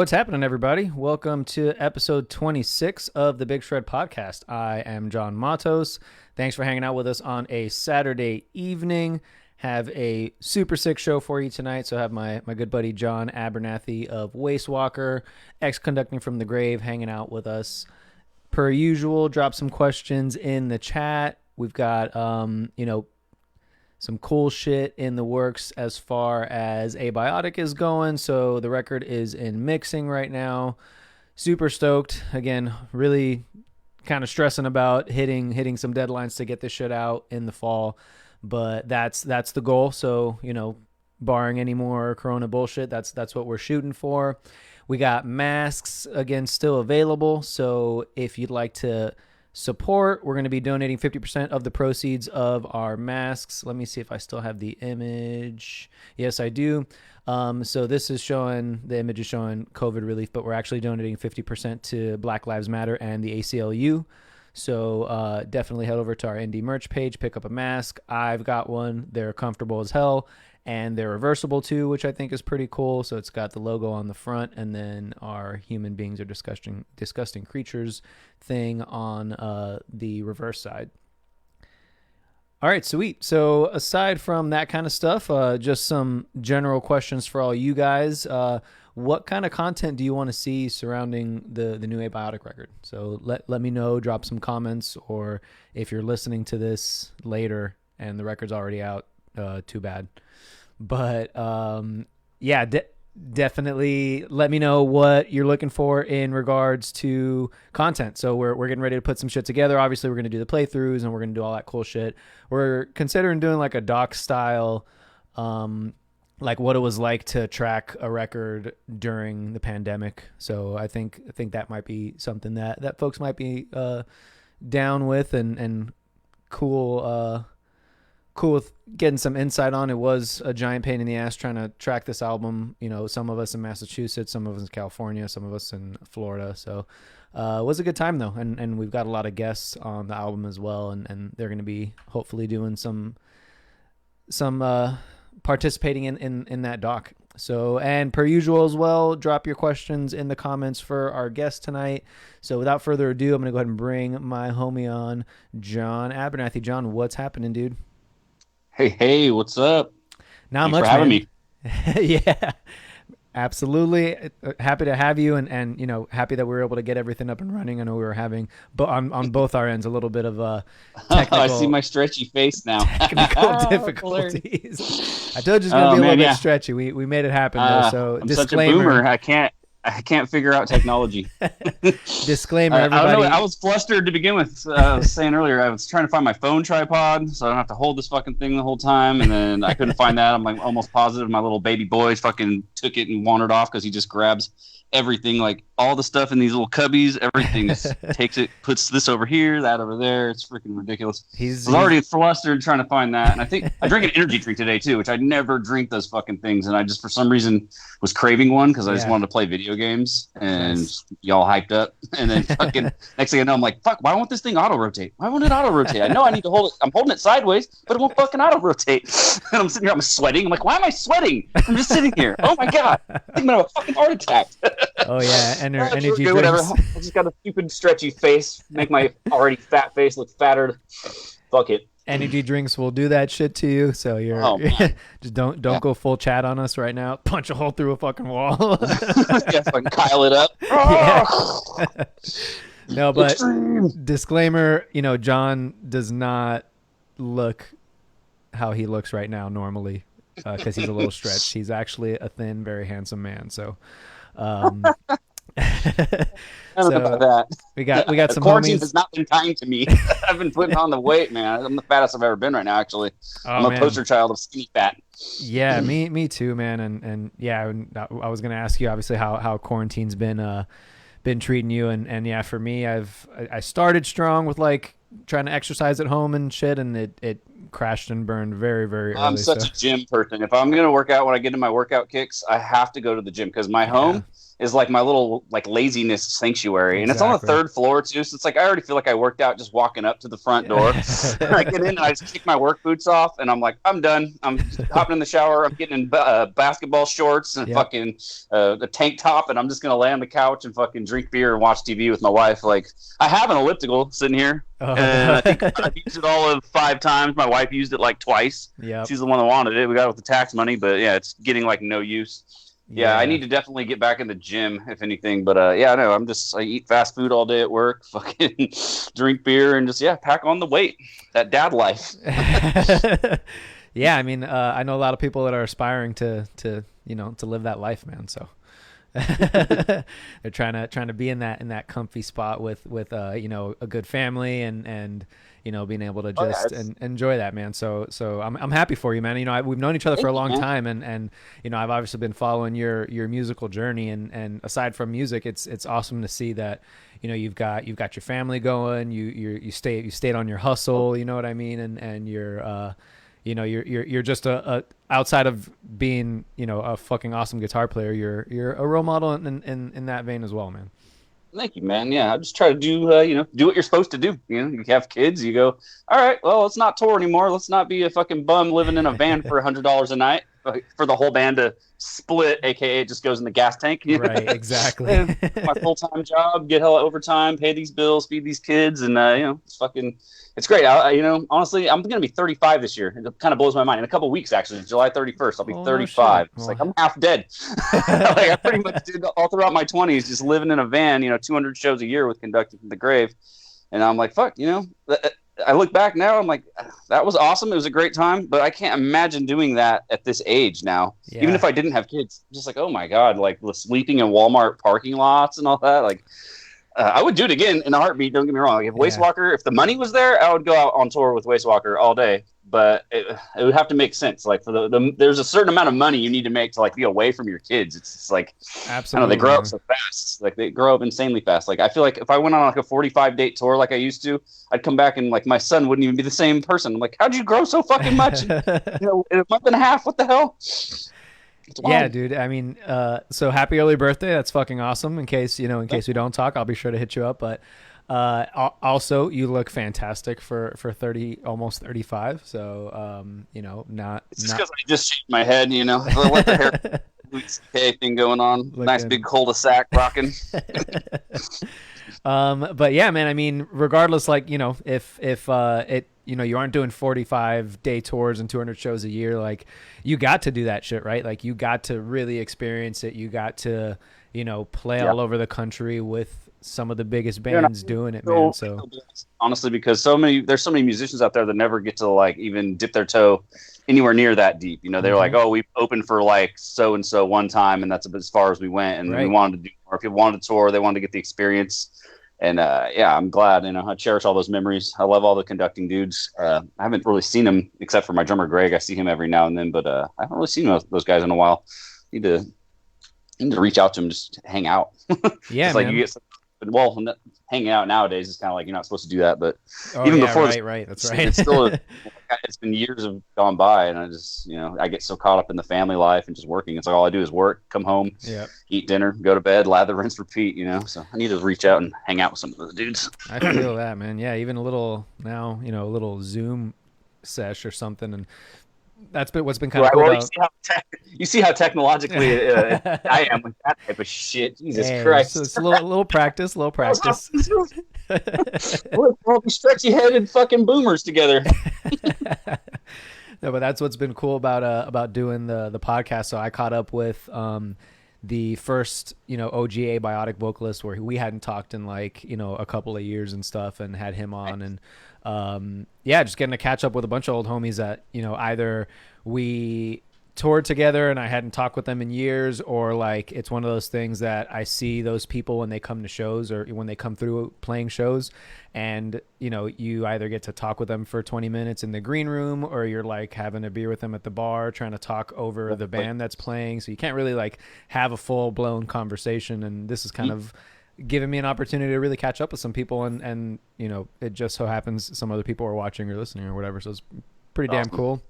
What's happening, everybody? Welcome to episode 26 of the Big Shred Podcast. I am John Matos. Thanks for hanging out with us on a Saturday evening. Have a super sick show for you tonight. So I have my good buddy John Abernathy of Wastewalker, ex-conducting from the grave, hanging out with us. Per usual, drop some questions in the chat. We've got, some cool shit in the works as far as Abiotic is going. So the record is in mixing right now. Super stoked. Again, really kind of stressing about hitting some deadlines to get this shit out in the fall. But that's the goal. So, barring any more Corona bullshit, that's what we're shooting for. We got masks, again, still available. So if you'd like to support, we're going to be donating 50% of the proceeds of our masks. Let me see if I still have the image. Yes, I do. So this is showing, the image is showing COVID relief, but we're actually donating 50% to Black Lives Matter and the ACLU. So definitely head over to our indie merch page, pick up a mask. I've got one. They're comfortable as hell. And they're reversible too, which I think is pretty cool. So it's got the logo on the front, and then our human beings are disgusting creatures thing on the reverse side. All right, sweet. So aside from that kind of stuff, just some general questions for all you guys. What kind of content do you want to see surrounding the new Abiotic record? So let me know, drop some comments, or if you're listening to this later and the record's already out, too bad. But definitely let me know what you're looking for in regards to content. So we're getting ready to put some shit together. Obviously, we're going to do the playthroughs and we're going to do all that cool shit. We're considering doing like a doc style, like what it was like to track a record during the pandemic. So I think that might be something that folks might be down with and cool with getting some insight on. It was a giant pain in the ass trying to track this album. Some of us in Massachusetts, some of us in California, some of us in Florida. So it was a good time though. And we've got a lot of guests on the album as well. And they're going to be hopefully doing some participating in that doc. So, and per usual as well, drop your questions in the comments for our guest tonight. So without further ado, I'm going to go ahead and bring my homie on, John Abernathy. John, what's happening, dude? Hey, what's up? Not Thanks much, for having man. me. Yeah, absolutely. Happy to have you, and happy that we were able to get everything up and running. I know we were having, but on both our ends, a little bit of I see technical my stretchy face now. technical Hilarious. difficulties. I told you it's gonna Oh be a man, little bit yeah. stretchy. We made it happen though. So I'm such a boomer. I can't figure out technology. disclaimer, I don't know. everybody. I was flustered to begin with. I was saying earlier, I was trying to find my phone tripod so I don't have to hold this fucking thing the whole time, and then I couldn't find that. I'm like almost positive my little baby boy fucking took it and wandered off because he just grabs everything, like all the stuff in these little cubbies. Everything just takes it, puts this over here, that over there. It's freaking ridiculous. I was already flustered trying to find that, and I think I drank an energy drink today too, which I never drink those fucking things, and I just for some reason was craving one because I just wanted to play video games, and y'all hyped up, and then fucking next thing I know, I'm like, fuck, why won't this thing auto rotate? Why won't it auto rotate? I know I need to hold it. I'm holding it sideways, but it won't fucking auto rotate. And I'm sitting here, I'm sweating. I'm like, why am I sweating? I'm just sitting here. Oh my god, I think I'm gonna have a fucking heart attack. Oh yeah, energy drinks. Whatever. I just got a stupid stretchy face, make my already fat face look fatter. Fuck it. Energy drinks will do that shit to you. So you're just don't go full chat on us right now. Punch a hole through a fucking wall. Yeah, fucking Kyle it up. Yeah. No, but Extreme. disclaimer, John does not look how he looks right now normally because he's a little stretched. He's actually a thin, very handsome man. So I don't know about that. We got some quarantine homies. has not been kind to me. I've been putting on the weight, man. I'm the fattest I've ever been right now. Actually, I'm a poster child of skinny fat. Yeah, me too, man. And yeah, I was gonna ask you obviously how quarantine's been treating you, and yeah, for me, I started strong with like trying to exercise at home and shit, and it crashed and burned very, very I'm early. So such a gym person. If I'm gonna work out when I get in my workout kicks, I have to go to the gym because my yeah, home is like my little like laziness sanctuary, and it's on the exactly. third floor too. So it's like I already feel like I worked out just walking up to the front door. I get in and I just kick my work boots off, and I'm like, I'm done. I'm hopping in the shower. I'm getting in basketball shorts and Yep. fucking a tank top, and I'm just gonna lay on the couch and fucking drink beer and watch TV with my wife. Like I have an elliptical sitting here. Oh, And I think I've used it all of 5 times. My wife used it like twice. yep. She's the one that wanted it. We got it with the tax money, but yeah, it's getting like no use. Yeah, I Yeah. need to definitely get back in the gym, if anything. But yeah, no, I eat fast food all day at work, fucking drink beer, and just pack on the weight. That dad life. Yeah, I mean, I know a lot of people that are aspiring to to live that life, man. So they're trying to be in that comfy spot with a good family and being able to Oh yeah, just enjoy that, man. So I'm happy for you, man. We've known each other for thank a you, long man. time, and I've obviously been following your musical journey, and aside from music, it's awesome to see that you've got your family going, you stayed on your hustle, you know what I mean, and you're just a outside of being a fucking awesome guitar player, you're a role model in that vein as well, man. Thank you, man. Yeah, I just try to do what you're supposed to do. You have kids, you go, all right, well, let's not tour anymore. Let's not be a fucking bum living in a van for $100 a night for the whole band to split, aka it just goes in the gas tank. Right, exactly. And my full-time job, get hella overtime, pay these bills, feed these kids, and it's great. Honestly, I'm gonna be 35 this year. It kind of blows my mind. In a couple of weeks, actually, July 31st, I'll be Oh, no 35. shit. It's Well, like I'm half dead. Like I pretty much did all throughout my 20s, just living in a van. 200 shows a year with Conducting from the Grave, and I'm like, fuck. I look back now, I'm like, that was awesome. It was a great time, but I can't imagine doing that at this age now. Even yeah. if I didn't have kids, I'm just like, oh my god, like sleeping in Walmart parking lots and all that. Like, I would do it again in a heartbeat. Don't get me wrong. Like, if Yeah. Wastewalker, if the money was there, I would go out on tour with Wastewalker all day. But it would have to make sense. Like there's a certain amount of money you need to make to like be away from your kids. It's like I don't know, Absolutely, they grow up man. so fast. Like they grow up insanely fast. Like I feel like if I went on like a 45-date tour like I used to, I'd come back and like my son wouldn't even be the same person. I'm like, how'd you grow so fucking much? In a month and a half. What the hell? It's Yeah, wild. dude. I mean, so happy early birthday. That's fucking awesome. In case we don't talk, I'll be sure to hit you up. But also, you look fantastic for 30, almost 35. So not It's just because I just shaved my head. I let the hair Louis CK thing going on. Nice big looking. cul-de-sac rocking. But yeah, man. I mean, regardless, like if it you aren't doing 45-day tours and 200 shows a year, like you got to do that shit, right? Like you got to really experience it. You got to play Yeah. all over the country with some of the biggest Yeah, and bands doing it, man. So honestly, because there's so many musicians out there that never get to like even dip their toe anywhere near that deep. They're like, oh, we opened for like so and so one time, and that's as far as we went, and we right. wanted to do more. People wanted to tour, they wanted to get the experience. And yeah, I'm glad. I cherish all those memories. I love all the conducting dudes. I haven't really seen them except for my drummer Greg. I see him every now and then, but I haven't really seen those guys in a while. Need to reach out to them, just hang out. Yeah, It's like man. you get hanging out nowadays is kind of like you're not supposed to do that, but Oh even yeah, before right, this, right. That's right. it's still it's been years have gone by, and I just I get so caught up in the family life and just working. It's like all I do is work, come home, Yeah, eat dinner, go to bed, lather, rinse, repeat. So I need to reach out and hang out with some of those dudes. I feel that, man. Yeah, even a little now, a little Zoom sesh or something, and that's what's been kind of Right. cool Well, about. you see how technologically I am with that type of shit. Jesus Hey, Christ. it's a little practice, little practice. We'll be stretchy headed fucking boomers together. No, but that's what's been cool about doing the podcast. So I caught up with the first OGA Biotic vocalist, where we hadn't talked in like a couple of years and stuff, and had him on, and yeah, just getting to catch up with a bunch of old homies that either we toured together and I hadn't talked with them in years, or like it's one of those things that I see those people when they come to shows or when they come through playing shows, and you either get to talk with them for 20 minutes in the green room, or you're like having a beer with them at the bar trying to talk over the band that's playing, so you can't really like have a full-blown conversation. And this is kind of giving me an opportunity to really catch up with some people, and it just so happens some other people are watching or listening or whatever, so it's pretty damn cool.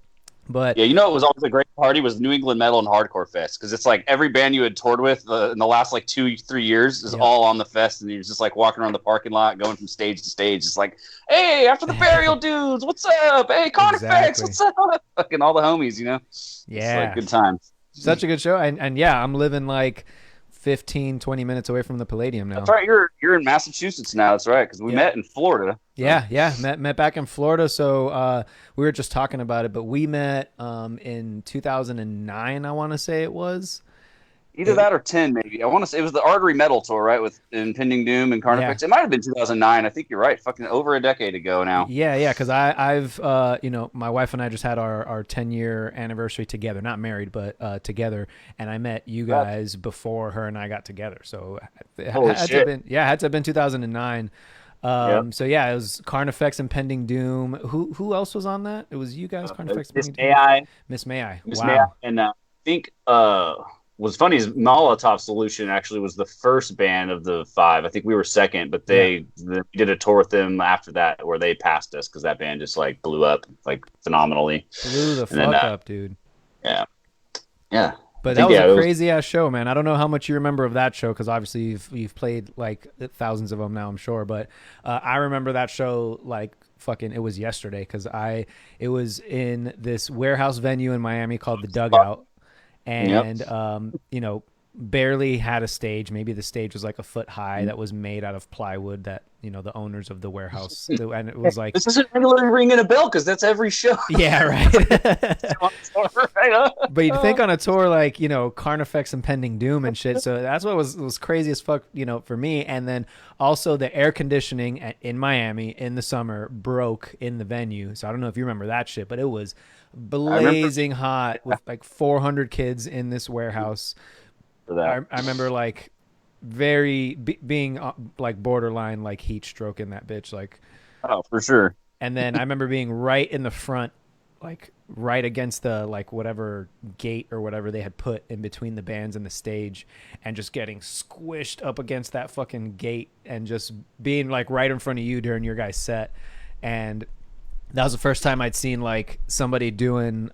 But yeah, you know, it was always a great party was New England Metal and Hardcore Fest because it's like every band you had toured with in the last like 2-3 years is all on the fest, and you're just like walking around the parking lot, going from stage to stage. It's like, hey, after the Burial Dudes, what's up? Hey, Carnifex, what's up? Fucking all the homies, you know. Yeah, it's like good times. Such a good show, and yeah, I'm living like 15-20 minutes away from the Palladium now. That's right. You're in Massachusetts now. That's right, because we met in Florida. Yeah, met back in Florida. So we were just talking about it, but we met in 2009. I want to say it was either that or 10, maybe. I want to say it was the Artery Metal tour, right, with Impending Doom and Carnifex. It might have been 2009. I think you're right. Fucking over a decade ago now. Yeah, because I've you know, my wife and I just had our 10-year anniversary together, not married, but together, and I met you guys before her and I got together. So it had to have been 2009. So yeah, it was Carnifex, Impending Doom. Who else was on that? It was you guys, Carnifex, Miss May Miss May. Wow. And I think what's funny is Molotov Solution actually was the first band of the 5. I think we were second, but they did a tour with them after that where they passed us because that band just like blew up like phenomenally. Blew the fuck up, dude. Yeah. But that was a crazy ass show, man. I don't know how much you remember of that show because obviously you've played like thousands of them now, I'm sure. But I remember that show like fucking it was yesterday because it was in this warehouse venue in Miami called the Dugout. And you know, barely had a stage. Maybe the stage was like a foot high that was made out of plywood that, you know, the owners of the warehouse, and it was like, this isn't really ringing a bell because that's every show. Yeah, right. But you'd think on a tour like, you know, Carnifex, Impending Doom and shit. So that's what was crazy as fuck, you know, for me. And then also the air conditioning in Miami in the summer broke in the venue. So I don't know if you remember that shit, but it was blazing hot with like 400 kids in this warehouse. I remember like being like borderline like heat stroke in that bitch, like, oh, for sure. And then I remember being right in the front, like right against the like whatever gate or whatever they had put in between the bands and the stage, and just getting squished up against that fucking gate and just being like right in front of you during your guys' set. And that was the first time I'd seen like somebody doing,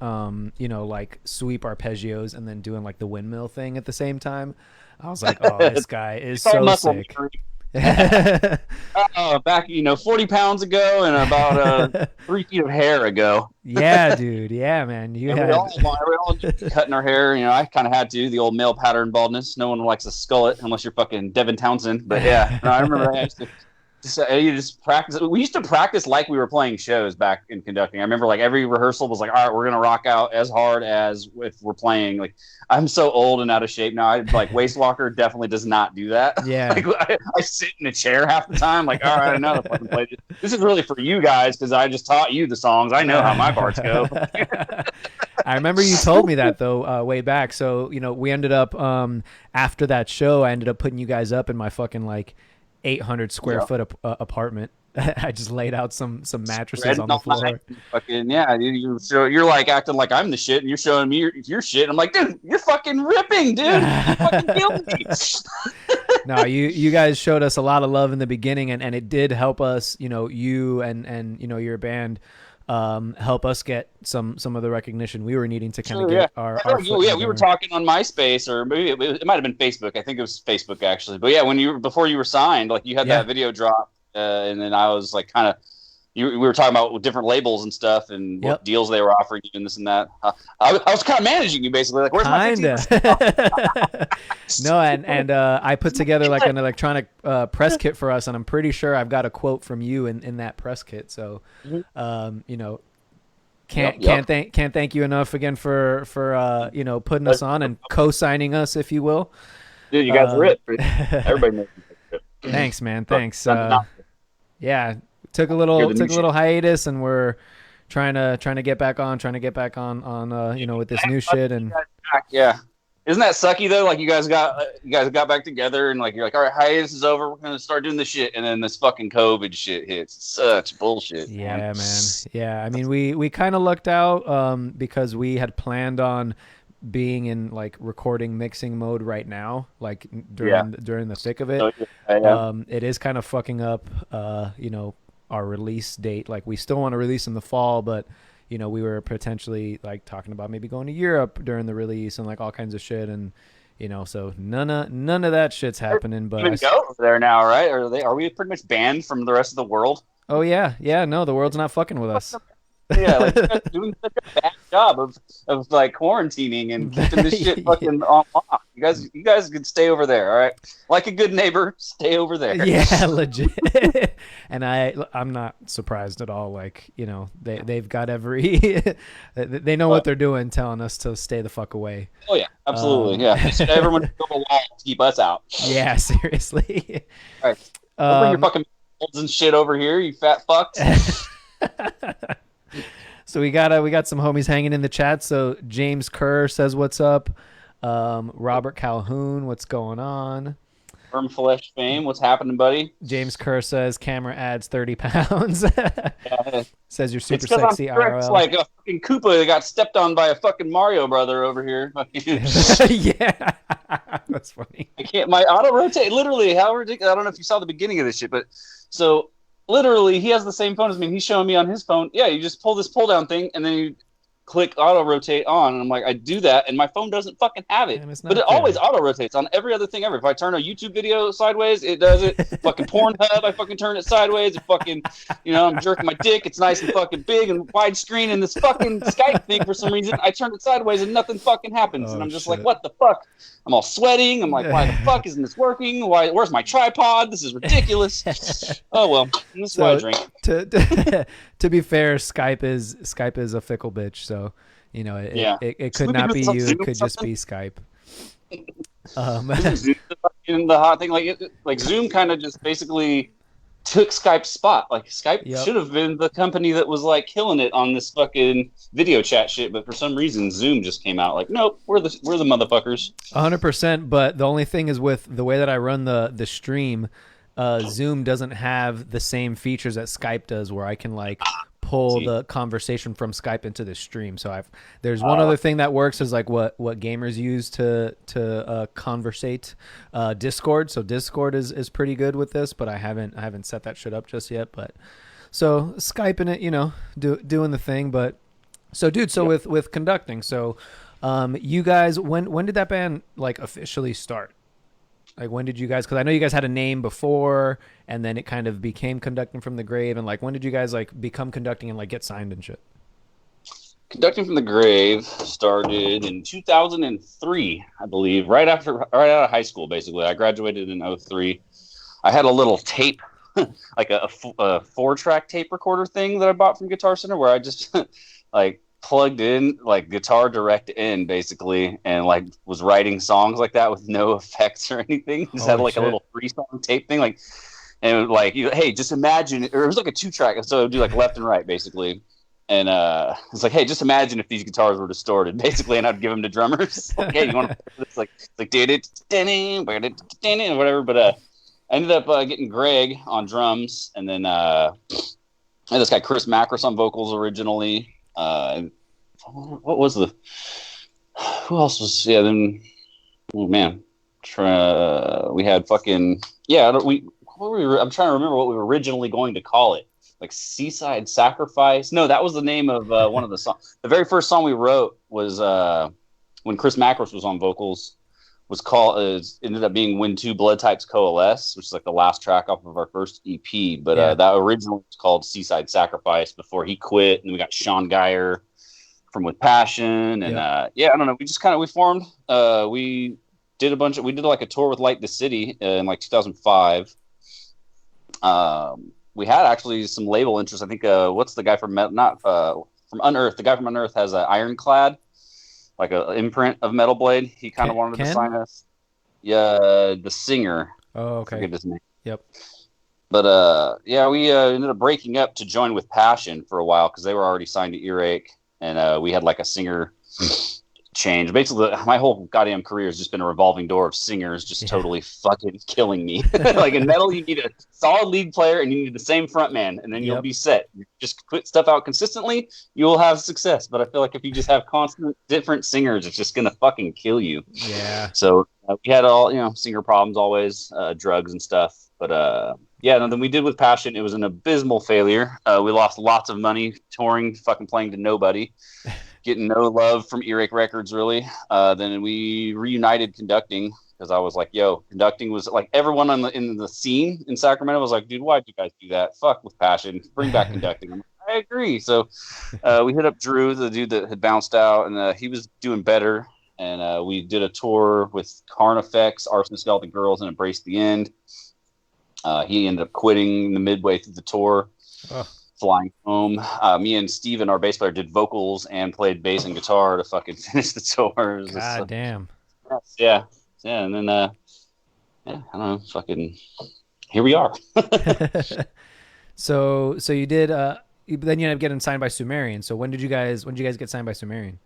you know, like sweep arpeggios and then doing like the windmill thing at the same time. I was like, oh, this guy is so sick. Back, you know, 40 pounds ago and about 3 feet of hair ago. Yeah, dude. Yeah, man. We all cutting our hair. You know, I kind of had to, the old male pattern baldness. No one likes to skull it unless you're fucking Devin Townsend. But yeah, no, I remember that. You just practice. We used to practice like we were playing shows back in conducting. I remember like every rehearsal was like, all right, we're gonna rock out as hard as if we're playing. Like, I'm so old and out of shape now. I like Waste Walker definitely does not do that. Yeah, like, I sit in a chair half the time. Like, all right, I know if I can play this. This is really for you guys because I just taught you the songs. I know how my parts go. I remember you told me that though way back. So you know, we ended up after that show, I ended up putting you guys up in my fucking like 800 square foot apartment. I just laid out some mattresses on the floor. Fucking yeah, you're like acting like I'm the shit, and you're showing me your shit. I'm like, dude, you're fucking ripping, dude. You're fucking killing me. No, you guys showed us a lot of love in the beginning, and it did help us. You know, you and you know your band help us get some of the recognition we were needing to kind of get our we were talking on MySpace, or maybe it might have been Facebook. I think it was Facebook actually. But yeah, before you were signed, like you had that video drop, and then I was like kind of we were talking about different labels and stuff and what deals they were offering you and this and that. I was kind of managing you basically, like, where's my 15%? No, and I put together like an electronic press kit for us, and I'm pretty sure I've got a quote from you in that press kit. So, you know, can't thank you enough again for you know, putting us on and co-signing us, if you will. Dude, you guys rip. Everybody knows you. Thanks, man. Thanks. Yeah. Took a little hiatus, and we're trying to get back on you know, with this new shit. And yeah, isn't that sucky though? Like you guys got back together, and like you're like, all right, hiatus is over, we're gonna start doing this shit, and then this fucking COVID shit hits. It's such bullshit. Yeah, man. Yeah, I mean, we kind of lucked out because we had planned on being in like recording mixing mode right now, like during the thick of it. It is kind of fucking up you know, our release date. Like we still want to release in the fall, but we were potentially like talking about maybe going to Europe during the release and like all kinds of shit. And, so none of that shit's happening. But even go over there now, right? Are we pretty much banned from the rest of the world? Oh yeah. No, the world's not fucking with us. Yeah, like you guys are doing such a bad job of like quarantining and keeping this shit fucking on lock. You guys can stay over there, all right? Like a good neighbor, stay over there. Yeah, legit. And I'm not surprised at all. Like, they've got every they know what they're doing, telling us to stay the fuck away. Oh yeah, absolutely. Yeah, everyone go along to keep us out. Yeah, seriously. All right, don't bring your fucking molds and shit over here, you fat fucks. So we got some homies hanging in the chat. So James Kerr says what's up. Robert Calhoun, what's going on? Firm Flesh fame, what's happening, buddy? James Kerr says camera adds 30 pounds. Yeah. Says you're super it's sexy. IRL. Like a fucking Koopa that got stepped on by a fucking Mario brother over here. Yeah, that's funny. I can't. My auto rotate. Literally, how ridiculous! I don't know if you saw the beginning of this shit, but so. Literally, he has the same phone as me. He's showing me on his phone. Yeah, you just pull this pull down thing, and then you click auto rotate on. And I'm like, I do that, and my phone doesn't fucking have it. But it always auto rotates on every other thing ever. If I turn a YouTube video sideways, it does it. Fucking Pornhub, I fucking turn it sideways. It fucking, I'm jerking my dick. It's nice and fucking big and widescreen. And this fucking Skype thing, for some reason, I turn it sideways and nothing fucking happens. And I'm just like, what the fuck? I'm all sweating. I'm like, why the fuck isn't this working? Where's my tripod? This is ridiculous. Oh well, this is why I drink. To be fair, Skype is a fickle bitch. So, it could not be you. It could just be Skype. In the hot thing, like Zoom kind of just basically took Skype's spot. Like Skype should have been the company that was like killing it on this fucking video chat shit, but for some reason Zoom just came out like, nope, we're the motherfuckers. 100%. But the only thing is with the way that I run the stream, Zoom doesn't have the same features that Skype does, where I can like pull the conversation from Skype into the stream. So there's one other thing that works is like what gamers use to conversate, Discord. So Discord is pretty good with this, but I haven't set that shit up just yet. But so Skyping it, doing the thing. But so dude, with conducting, so you guys, when did that band like officially start? Like, when did you guys, because I know you guys had a name before, and then it kind of became Conducting from the Grave, and like, when did you guys like become Conducting and like get signed and shit? Conducting from the Grave started in 2003, I believe, right out of high school. Basically, I graduated in 2003. I had a little tape, like a 4-track tape recorder thing that I bought from Guitar Center, where I just like plugged in like Guitar Direct in basically, and like was writing songs like that with no effects or anything. Just had like a little 3-song tape thing, like, and like, hey, just imagine, or it was like a 2-track, so it would do like left and right basically. And it's like, hey, just imagine if these guitars were distorted, basically, and I'd give them to drummers. Like, hey, you want to play this? Like did it, whatever. But I ended up getting Greg on drums, and then I had this guy Chris Macros on vocals originally. What was the? Who else was? Yeah, then. Oh man, we had fucking I'm trying to remember what we were originally going to call it. Like Seaside Sacrifice. No, that was the name of one of the songs. The very first song we wrote was when Chris Macros was on vocals. Was called ended up being When Two Blood Types Coalesce, which is like the last track off of our first EP. But that originally was called Seaside Sacrifice before he quit, and we got Sean Geyer from With Passion, and I don't know. We just we formed. We did like a tour with Light the City in like 2005. We had actually some label interest. I think what's the guy from from Unearth? The guy from Unearth has an Ironclad, like an imprint of Metal Blade. He kind of wanted to sign us. Yeah, the singer. Oh, okay. I forget his name. Yep. But we ended up breaking up to join With Passion for a while because they were already signed to Earache, and we had like a singer change. Basically, my whole goddamn career has just been a revolving door of singers just totally fucking killing me. Like in metal, you need a solid lead player and you need the same front man, and then you'll be set. You just put stuff out consistently, you will have success. But I feel like if you just have constant different singers, it's just gonna fucking kill you. Yeah. So we had all singer problems always, drugs and stuff. But Yeah, and then we did with Passion. It was an abysmal failure. We lost lots of money touring, fucking playing to nobody, getting no love from Earache Records, really. Then we reunited conducting because I was like, yo, conducting was like everyone in the scene in Sacramento was like, dude, why'd you guys do that? Fuck with Passion. Bring back conducting. I'm like, I agree. So we hit up Drew, the dude that had bounced out, and he was doing better. And we did a tour with Carnifex, Arsonist, All the Girls, and Embrace the End. He ended up quitting the midway through the tour, flying home. Me and Steven, our bass player, did vocals and played bass and guitar to fucking finish the tour. God damn. Yeah. And then, I don't know, fucking, here we are. So you did, then you ended up getting signed by Sumerian. So when did you guys get signed by Sumerian?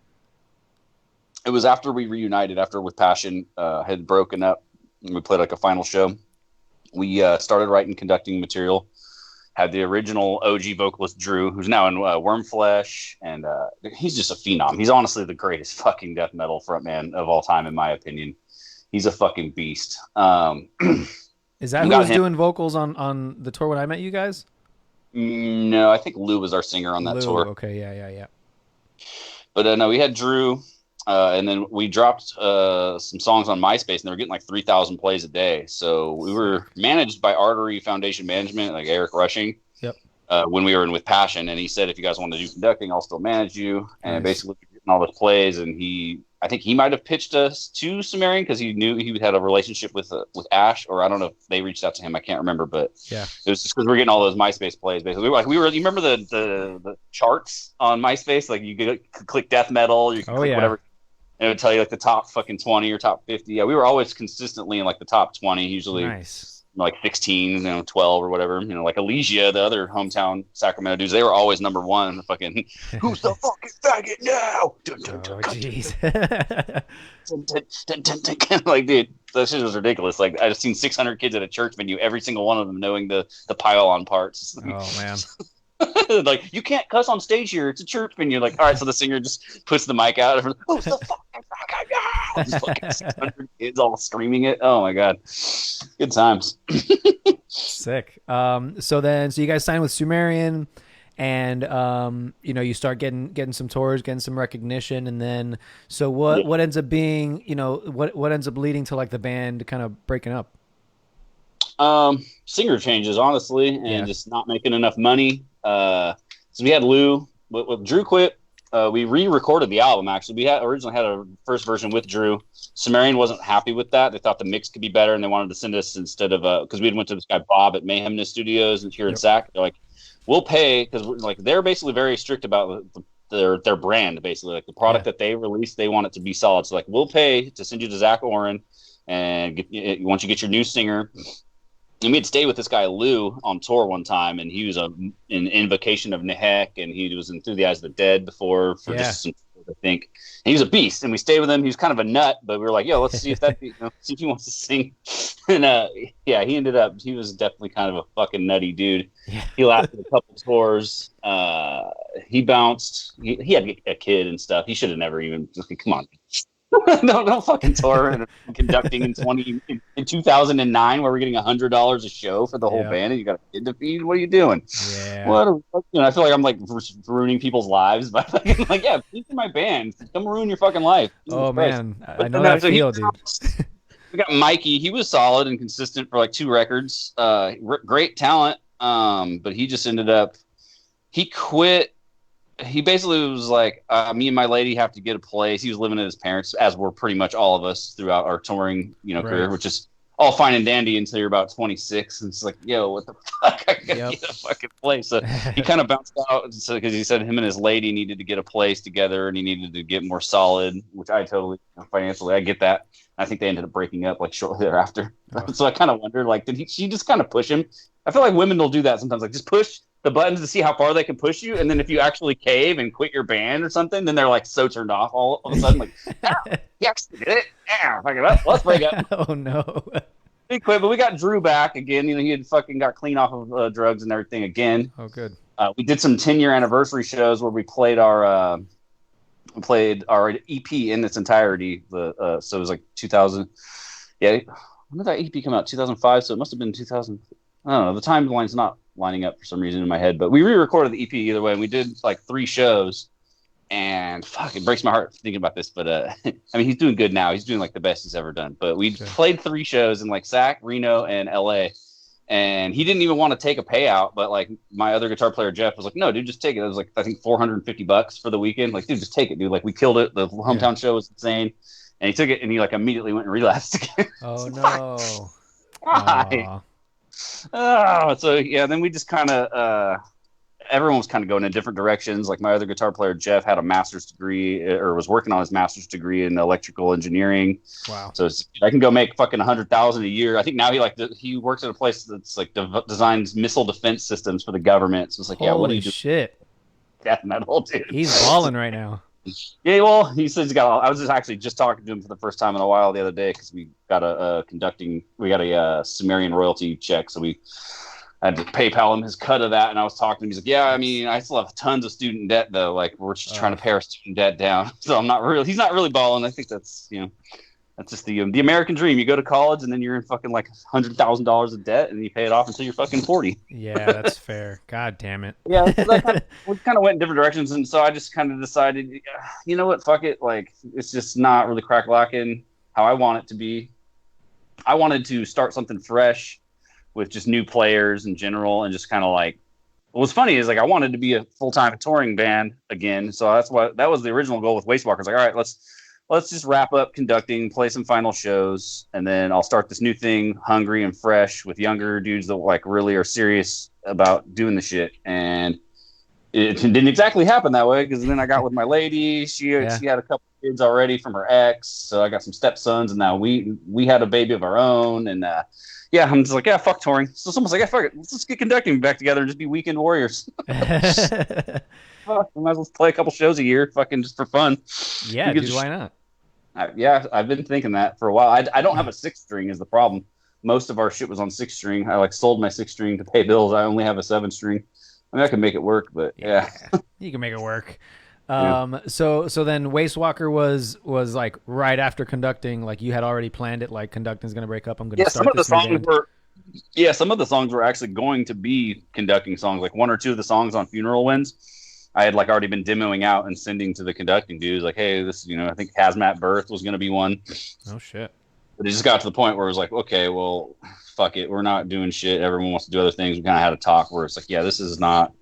It was after we reunited, after With Passion had broken up, and we played like a final show. We started writing conducting material, had the original OG vocalist Drew, who's now in Wormflesh, and he's just a phenom. He's honestly the greatest fucking death metal frontman of all time, in my opinion. He's a fucking beast. Is that who was doing vocals on the tour when I met you guys? No, I think Lou was our singer on that tour. Okay, yeah. But no, we had Drew. And then we dropped some songs on MySpace, and they were getting like 3,000 plays a day. So we were managed by Artery Foundation Management, like Eric Rushing. Yep. When we were in With Passion, and he said, if you guys want to do conducting, I'll still manage you. And basically getting all the plays, and I think he might have pitched us to Sumerian because he knew he had a relationship with Ash, or I don't know if they reached out to him. I can't remember, but yeah, it was just because we're getting all those MySpace plays. Basically, you remember the charts on MySpace? Like you could click death metal, you could click whatever. And it would tell you like the top fucking 20 or top 50. Yeah, we were always consistently in like the top 20, usually like 16, 12 or whatever. Like Elysia, the other hometown Sacramento dudes, they were always number one. Fucking, who's the fucking faggot now? Jeez. Like, dude, that shit was ridiculous. Like, I just seen 600 kids at a church venue, every single one of them knowing the pile-on parts. Oh, man. Like, you can't cuss on stage here. It's a church venue. Like, all right, so the singer just puts the mic out. And who's the fucking faggot? Just fucking 600 kids all screaming it. Oh my god, good times. Sick. So you guys signed with Sumerian, and you start getting some tours, getting some recognition, and then what ends up being what ends up leading to like the band kind of breaking up? Singer changes, honestly, and just not making enough money. So we had Lou. With Drew quit, we re-recorded the album. Actually, we originally had a first version with Drew. Sumerian wasn't happy with that. They thought the mix could be better, and they wanted to send us instead of because we went to this guy Bob at Mayhemness Studios and here in Sac. They're like, we'll pay because like they're basically very strict about their brand. Basically, like the product that they release, they want it to be solid. So like, we'll pay to send you to Zach Oren, and once you get your new singer. And we had stayed with this guy Lou on tour one time, and he was an Invocation of Nehek, and he was in Through the Eyes of the Dead before for just some, I think. And he was a beast, and we stayed with him. He was kind of a nut, but we were like, "Yo, let's see if see if he wants to sing." And he was definitely kind of a fucking nutty dude. Yeah. He lasted a couple tours. He bounced. He had a kid and stuff. He should have never even. Come on. No fucking tour and conducting in 2009 where we're getting $100 a show for the whole band and you got a kid to feed. What are you doing? Yeah. I feel like I'm like ruining people's lives by fucking like, please my band. Come ruin your fucking life. Jesus Christ. Man, I know that feel, dude. We got Mikey. He was solid and consistent for like 2 records. Great talent. But he just ended up. He quit. He basically was like, me and my lady have to get a place. He was living at his parents', as were pretty much all of us throughout our touring, career, which is all fine and dandy until you're about 26. And it's like, yo, what the fuck? I gotta get a fucking place. So he kind of bounced out because he said him and his lady needed to get a place together and he needed to get more solid, which I totally, financially, I get that. I think they ended up breaking up like shortly thereafter. So I kind of wondered, like, she just kind of push him? I feel like women will do that sometimes, like just push the buttons to see how far they can push you, and then if you actually cave and quit your band or something, then they're like so turned off all of a sudden, like, he actually did it. Let's break up. Oh no. He quit, but we got Drew back again. He had fucking got clean off of drugs and everything again. Oh, good. We did some 10-year anniversary shows where we played our EP in its entirety. So it was like 2000. Yeah, when did that EP come out? 2005. So it must have been 2000. I don't know. The timeline's not lining up for some reason in my head, but we re-recorded the EP either way. And we did like 3 shows, and fuck, it breaks my heart thinking about this. But I mean, he's doing good now. He's doing like the best he's ever done. But we played 3 shows in like Sac, Reno, and LA. And he didn't even want to take a payout, but like my other guitar player Jeff was like, "No, dude, just take it." It was like I think $450 for the weekend. Like, dude, just take it, dude. Like we killed it. The hometown show was insane, and he took it, and he like immediately went and relapsed again. Oh no! Why? Oh, so yeah. Then we just kind of everyone was kind of going in different directions. Like my other guitar player Jeff had a master's degree or was working on his master's degree in electrical engineering. Wow. So I can go make fucking $100,000 a year. I think now he works at a place that's like designs missile defense systems for the government. So it's like, Holy yeah, what do you do? Shit. Death metal, dude. He's balling right now. Yeah, well, he says he's got. I was just talking to him for the first time in a while the other day because we got a Sumerian royalty check, so I had to PayPal him his cut of that, and I was talking to him. He's like, "Yeah, I mean, I still have tons of student debt though. Like, we're just trying to pay our student debt down." So he's not really balling. I think that's that's just the American dream. You go to college and then you're in fucking like $100,000 of debt, and you pay it off until you're fucking 40. Yeah, that's fair. God damn it. Yeah, we kind of went in different directions, and so I just kind of decided, you know what, fuck it. Like, it's just not really crack-lacking how I want it to be. I wanted to start something fresh with just new players in general, and just kind of like, what's funny is like I wanted to be a full-time touring band again, so that was the original goal with Wastewalker. It's like, all right, let's just wrap up conducting, play some final shows, and then I'll start this new thing, hungry and fresh, with younger dudes that like really are serious about doing the shit. And it didn't exactly happen that way, because then I got with my lady. She had a couple kids already from her ex, so I got some stepsons, and now we had a baby of our own. And I'm just like, yeah, fuck touring. So it's almost like, yeah, fuck it, let's just get conducting back together and just be weekend warriors. Fuck, we might as well play a couple shows a year, fucking just for fun. Yeah, dude, why not? I've been thinking that for a while. I don't have a 6-string is the problem. Most of our shit was on 6-string. I like sold my 6-string to pay bills. I only have a 7-string. I mean, I can make it work, but yeah. You can make it work. So then Wastewalker was like right after conducting, like you had already planned it, like conducting's going to break up. I'm going to start this new band. Some of the songs were actually going to be conducting songs. Like 1 or 2 of the songs on Funeral Winds, I had like already been demoing out and sending to the conducting dudes. Like, hey, this, I think Hazmat Birth was going to be one. Oh shit. But it just got to the point where it was like, okay, well, fuck it. We're not doing shit. Everyone wants to do other things. We kind of had a talk where it's like, yeah, this is not,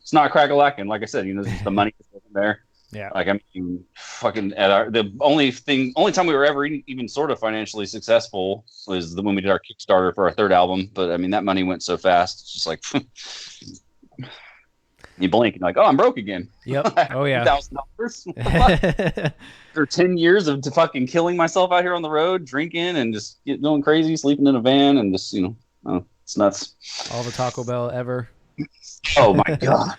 it's not crack-a-lackin'. Like I said, the money is there. Yeah. Like, I mean, fucking the only time we were ever even sort of financially successful was when we did our Kickstarter for our 3rd album. But I mean, that money went so fast. It's just like, you blink and you're like, oh, I'm broke again. Yep. Oh yeah. $1,000 for 10 years of fucking killing myself out here on the road, drinking and just going crazy, sleeping in a van, and just it's nuts. All the Taco Bell ever. Oh my god!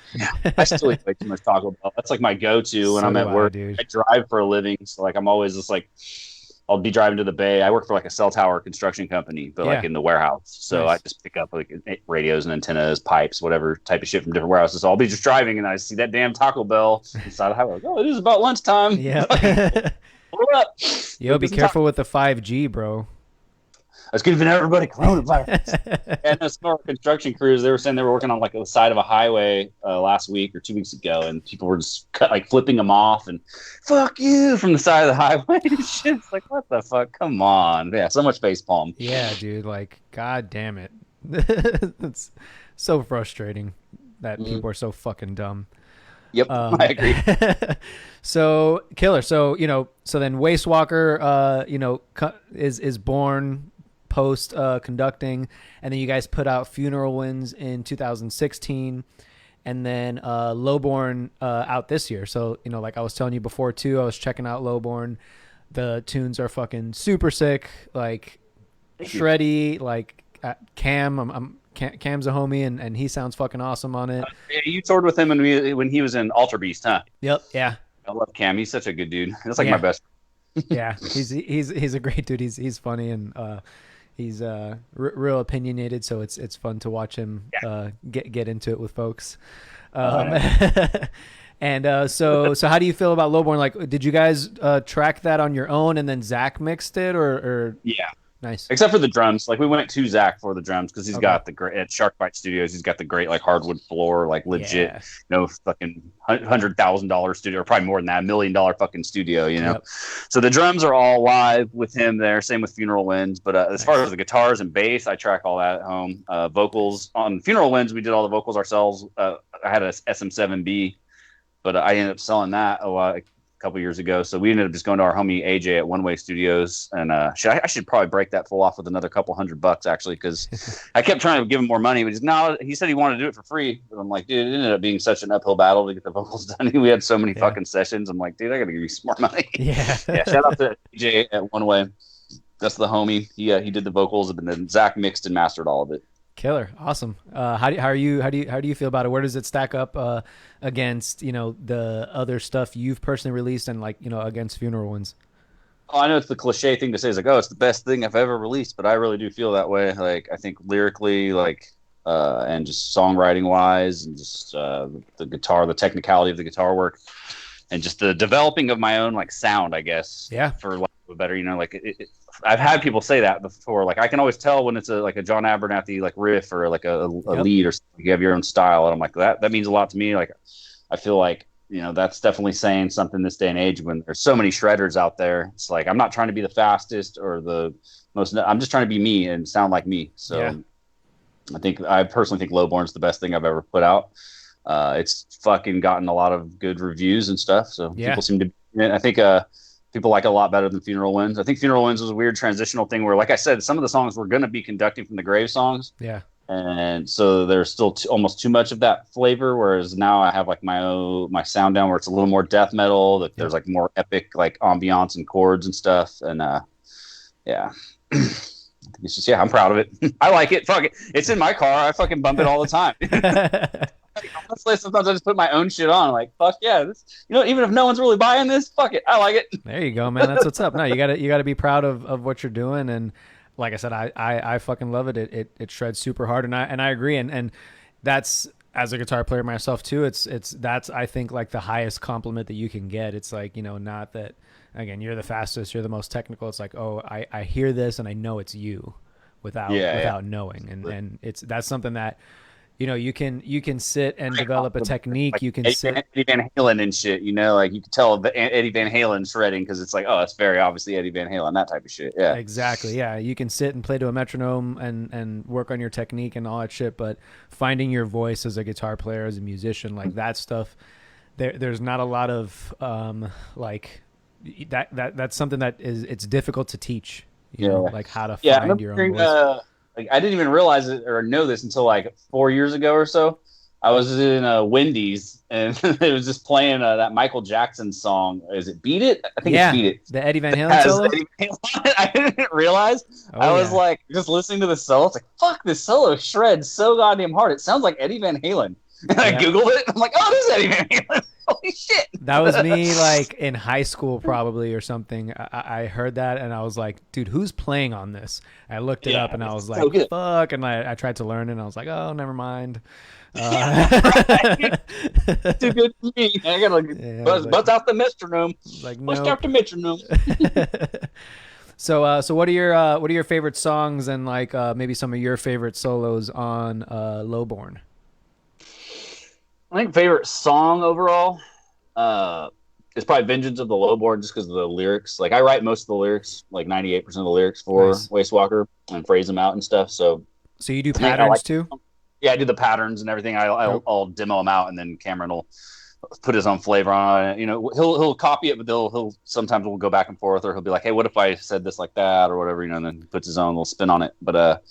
I still eat way too much Taco Bell. That's like my go-to when I'm at work. Dude. I drive for a living, so like I'm always just like, I'll be driving to the Bay. I work for like a cell tower construction company, but like in the warehouse. So nice. I just pick up like radios and antennas, pipes, whatever type of shit from different warehouses. So I'll be just driving and I see that damn Taco Bell inside the highway. Like, oh, it is about lunchtime. Yeah. Pull up. Yo, be careful with the 5G, bro. I was giving everybody coronavirus. And the smart construction crews, they were saying they were working on like the side of a highway last week or 2 weeks ago, and people were just flipping them off and "fuck you" from the side of the highway. Shit, it's like, what the fuck? Come on, yeah, so much facepalm. Yeah, dude, like, god damn it, it's so frustrating that people are so fucking dumb. Yep, I agree. So killer. So so then Wastewalker, is born post conducting, and then you guys put out Funeral Winds in 2016, and then Lowborn out this year. So like I was telling you before too, I was checking out Lowborn. The tunes are fucking super sick, like shreddy. Like Cam's a homie, and he sounds fucking awesome on it. You toured with him when he was in Alter Beast, huh? Yep. Yeah. I love Cam. He's such a good dude. That's like my best. Yeah, he's a great dude. He's funny, and he's real opinionated. So it's fun to watch him get into it with folks. And so how do you feel about Lowborn? Like, did you guys track that on your own, and then Zach mixed it, or? Yeah. Nice. Except for the drums. Like we went to Zach for the drums because he's Okay. got the great at Sharkbite Studios. He's got the great like hardwood floor, like legit, Yeah. fucking $100,000 studio, or probably more than that, $1 million fucking studio. Yep. So the drums are all live with him there. Same with Funeral Winds. But as far as the guitars and bass, I track all that at home. Vocals on Funeral Winds, we did all the vocals ourselves. I had a SM7B, but I ended up selling that a couple years ago. So we ended up just going to our homie AJ at One Way Studios, and I should probably break that full off with another couple $100 actually, because I kept trying to give him more money, but he said he wanted to do it for free. But I'm like, dude, it ended up being such an uphill battle to get the vocals done. We had so many fucking sessions. I'm like, dude, I got to give you some more money. Yeah. Yeah. Shout out to AJ at One Way. That's the homie. He did the vocals, and then Zach mixed and mastered all of it. Killer, awesome. How do you feel about it? Where does it stack up against the other stuff you've personally released, and like against Funeral Winds? Oh, I know it's the cliche thing to say, is like, oh, it's the best thing I've ever released, but I really do feel that way. Like I think lyrically, like and just songwriting wise, and just the guitar, the technicality of the guitar work, and just the developing of my own like sound, I guess. Yeah. For lack of a better, like I've had people say that before. Like I can always tell when it's a John Abernathy like riff or like a lead or something. You have your own style, and I'm like that means a lot to me. Like I feel like that's definitely saying something this day and age when there's so many shredders out there. It's like I'm not trying to be the fastest or the most. I'm just trying to be me and sound like me. So yeah. I personally think Lowborn's the best thing I've ever put out. It's fucking gotten a lot of good reviews and stuff. So people seem to. I think people like it a lot better than Funeral Winds. I think Funeral Winds was a weird transitional thing where, like I said, some of the songs were going to be conducting from the Grave songs. Yeah. And so there's still almost too much of that flavor. Whereas now I have like my sound down where it's a little more death metal. That there's like more epic like ambiance and chords and stuff. And yeah, I think it's just I'm proud of it. I like it. Fuck it. It's in my car. I fucking bump it all the time. Honestly, sometimes I just put my own shit on. Like, fuck yeah, this. Even if no one's really buying this, fuck it, I like it. There you go, man. That's what's up. No, you gotta be proud of what you're doing, and like I said, I fucking love it. It shreds super hard, and I agree, and that's, as a guitar player myself too. That's I think like the highest compliment that you can get. It's like not that again you're the fastest, you're the most technical. It's like, oh, I hear this and I know it's you without knowing, and that's something that. You can sit and develop a technique. Like you can sit Eddie Van Halen and shit. Like you can tell Eddie Van Halen shredding because it's like, oh, it's very obviously Eddie Van Halen, that type of shit. Yeah, exactly. Yeah, you can sit and play to a metronome and work on your technique and all that shit. But finding your voice as a guitar player, as a musician, like that stuff, there's not a lot of like that's something that it's difficult to teach. Like how to find your own voice. Like I didn't even realize it or know this until like 4 years ago or so. I was in Wendy's and it was just playing that Michael Jackson song. Is it Beat It? I think it's Beat It. The Eddie Van Halen solo? I didn't realize. I was like just listening to the solo. It's like, fuck, this solo shreds so goddamn hard. It sounds like Eddie Van Halen. And I Googled it. I'm like, oh, this is Eddie Van Halen. Holy shit. That was me like in high school probably or something. I heard that and I was like, dude, who's playing on this? I looked it up and I was like, so fuck. And I tried to learn it and I was like, oh, never mind. Too good for me. I gotta buzz out the metronome. Like, bust out the metronome. So what are your favorite songs and like maybe some of your favorite solos on Lowborn? I think favorite song overall is probably Vengeance of the Lowborn, just because of the lyrics. Like I write most of the lyrics, like 98% of the lyrics for Wastewalker, and phrase them out and stuff. So you do patterns too? Yeah, I do the patterns and everything. I'll demo them out, and then Cameron will put his own flavor on it. He'll copy it, but he'll sometimes we'll go back and forth, or he'll be like, hey, what if I said this like that, or whatever, and then puts his own little spin on it. But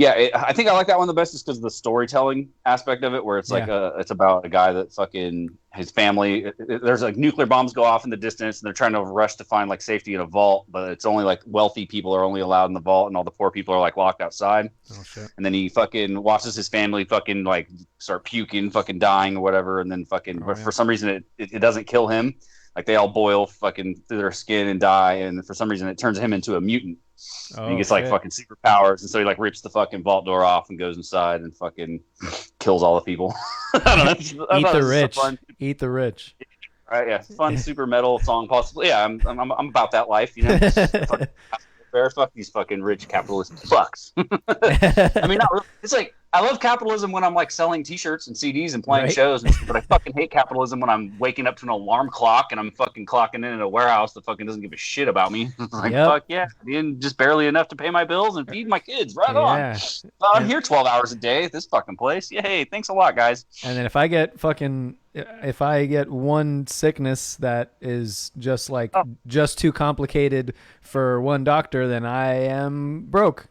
I think I like that one the best just because of the storytelling aspect of it, where it's like it's about a guy that fucking his family. There's like nuclear bombs go off in the distance, and they're trying to rush to find like safety in a vault, but it's only like wealthy people are only allowed in the vault, and all the poor people are like locked outside. Oh shit! And then he fucking watches his family fucking like start puking, fucking dying or whatever, and then for some reason it doesn't kill him. Like they all boil fucking through their skin and die, and for some reason it turns him into a mutant. And he gets like fucking superpowers, and so he like rips the fucking vault door off and goes inside and fucking kills all the people. I don't know. Eat the rich. Eat the rich. Right? Yeah, fun super metal song, possibly. Yeah, I'm about that life, fair. Fuck these fucking rich capitalist fucks. I mean, not really. It's like I love capitalism when I'm like selling T-shirts and CDs and playing Right. shows, and shit, but I fucking hate capitalism when I'm waking up to an alarm clock and I'm fucking clocking in a warehouse that fucking doesn't give a shit about me. Like Yep. fuck yeah, being just barely enough to pay my bills and feed my kids. Right on. Yeah. Well, I'm And- here 12 hours a day at this fucking place. Yay! Thanks a lot, guys. And then if I get one sickness that is just like just too complicated for one doctor, then I am broke.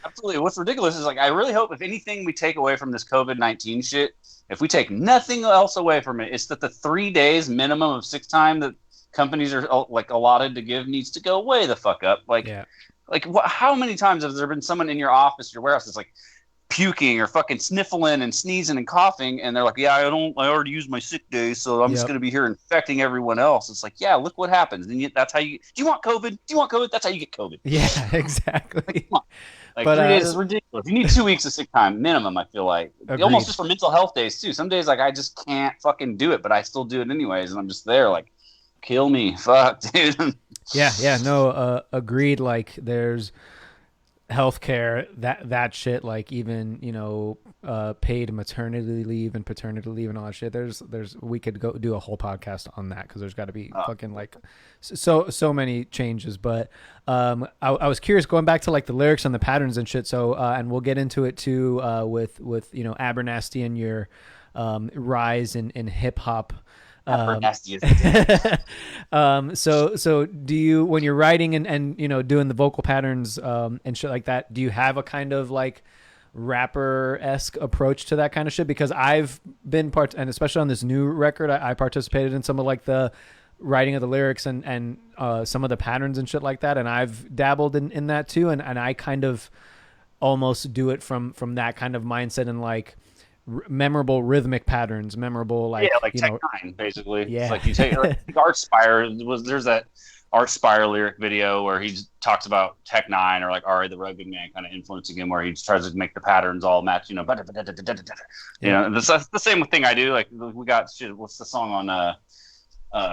Absolutely. What's ridiculous is like I really hope if anything we take away from this COVID-19 shit, if we take nothing else away from it, it's that the 3 days minimum of sick time that companies are like allotted to give needs to go way the fuck up. Like, Yeah. how many times has there been someone in your office, your warehouse, that's like puking or fucking sniffling and sneezing and coughing, and they're like, yeah, I already used my sick days, so I'm just Yep. going to be here infecting everyone else. It's like, yeah, look what happens. And that's how you. Do you want COVID? Do you want COVID? That's how you get COVID. Yeah, exactly. Come on. Like But, 3 days is ridiculous. You need 2 weeks of sick time minimum. I feel like Agreed. almost just for mental health days too. Some days like I just can't fucking do it, but I still do it anyways, and I'm just there like, kill me, fuck, dude. Yeah, no, agreed. Like, there's healthcare, that shit, like even, paid maternity leave and paternity leave and all that shit. There's we could go do a whole podcast on that, because there's got to be fucking like so many changes. But I was curious, going back to like the lyrics and the patterns and shit. So and we'll get into it too with Abernathy and your rise in hip hop. Nasty So do you, when you're writing and doing the vocal patterns and shit like that, do you have a kind of like rapper-esque approach to that kind of shit? Because I've been and especially on this new record, I participated in some of like the writing of the lyrics and some of the patterns and shit like that, and I've dabbled in that too, and I kind of almost do it from that kind of mindset, and like memorable rhythmic patterns, memorable like Tech Nine basically. Yeah. It's like you take like Artspire there's that Artspire lyric video where he talks about Tech Nine or like Ari the Rugged Man kind of influencing him, where he tries to make the patterns all match. That's the same thing I do. Like we got shit. What's the song on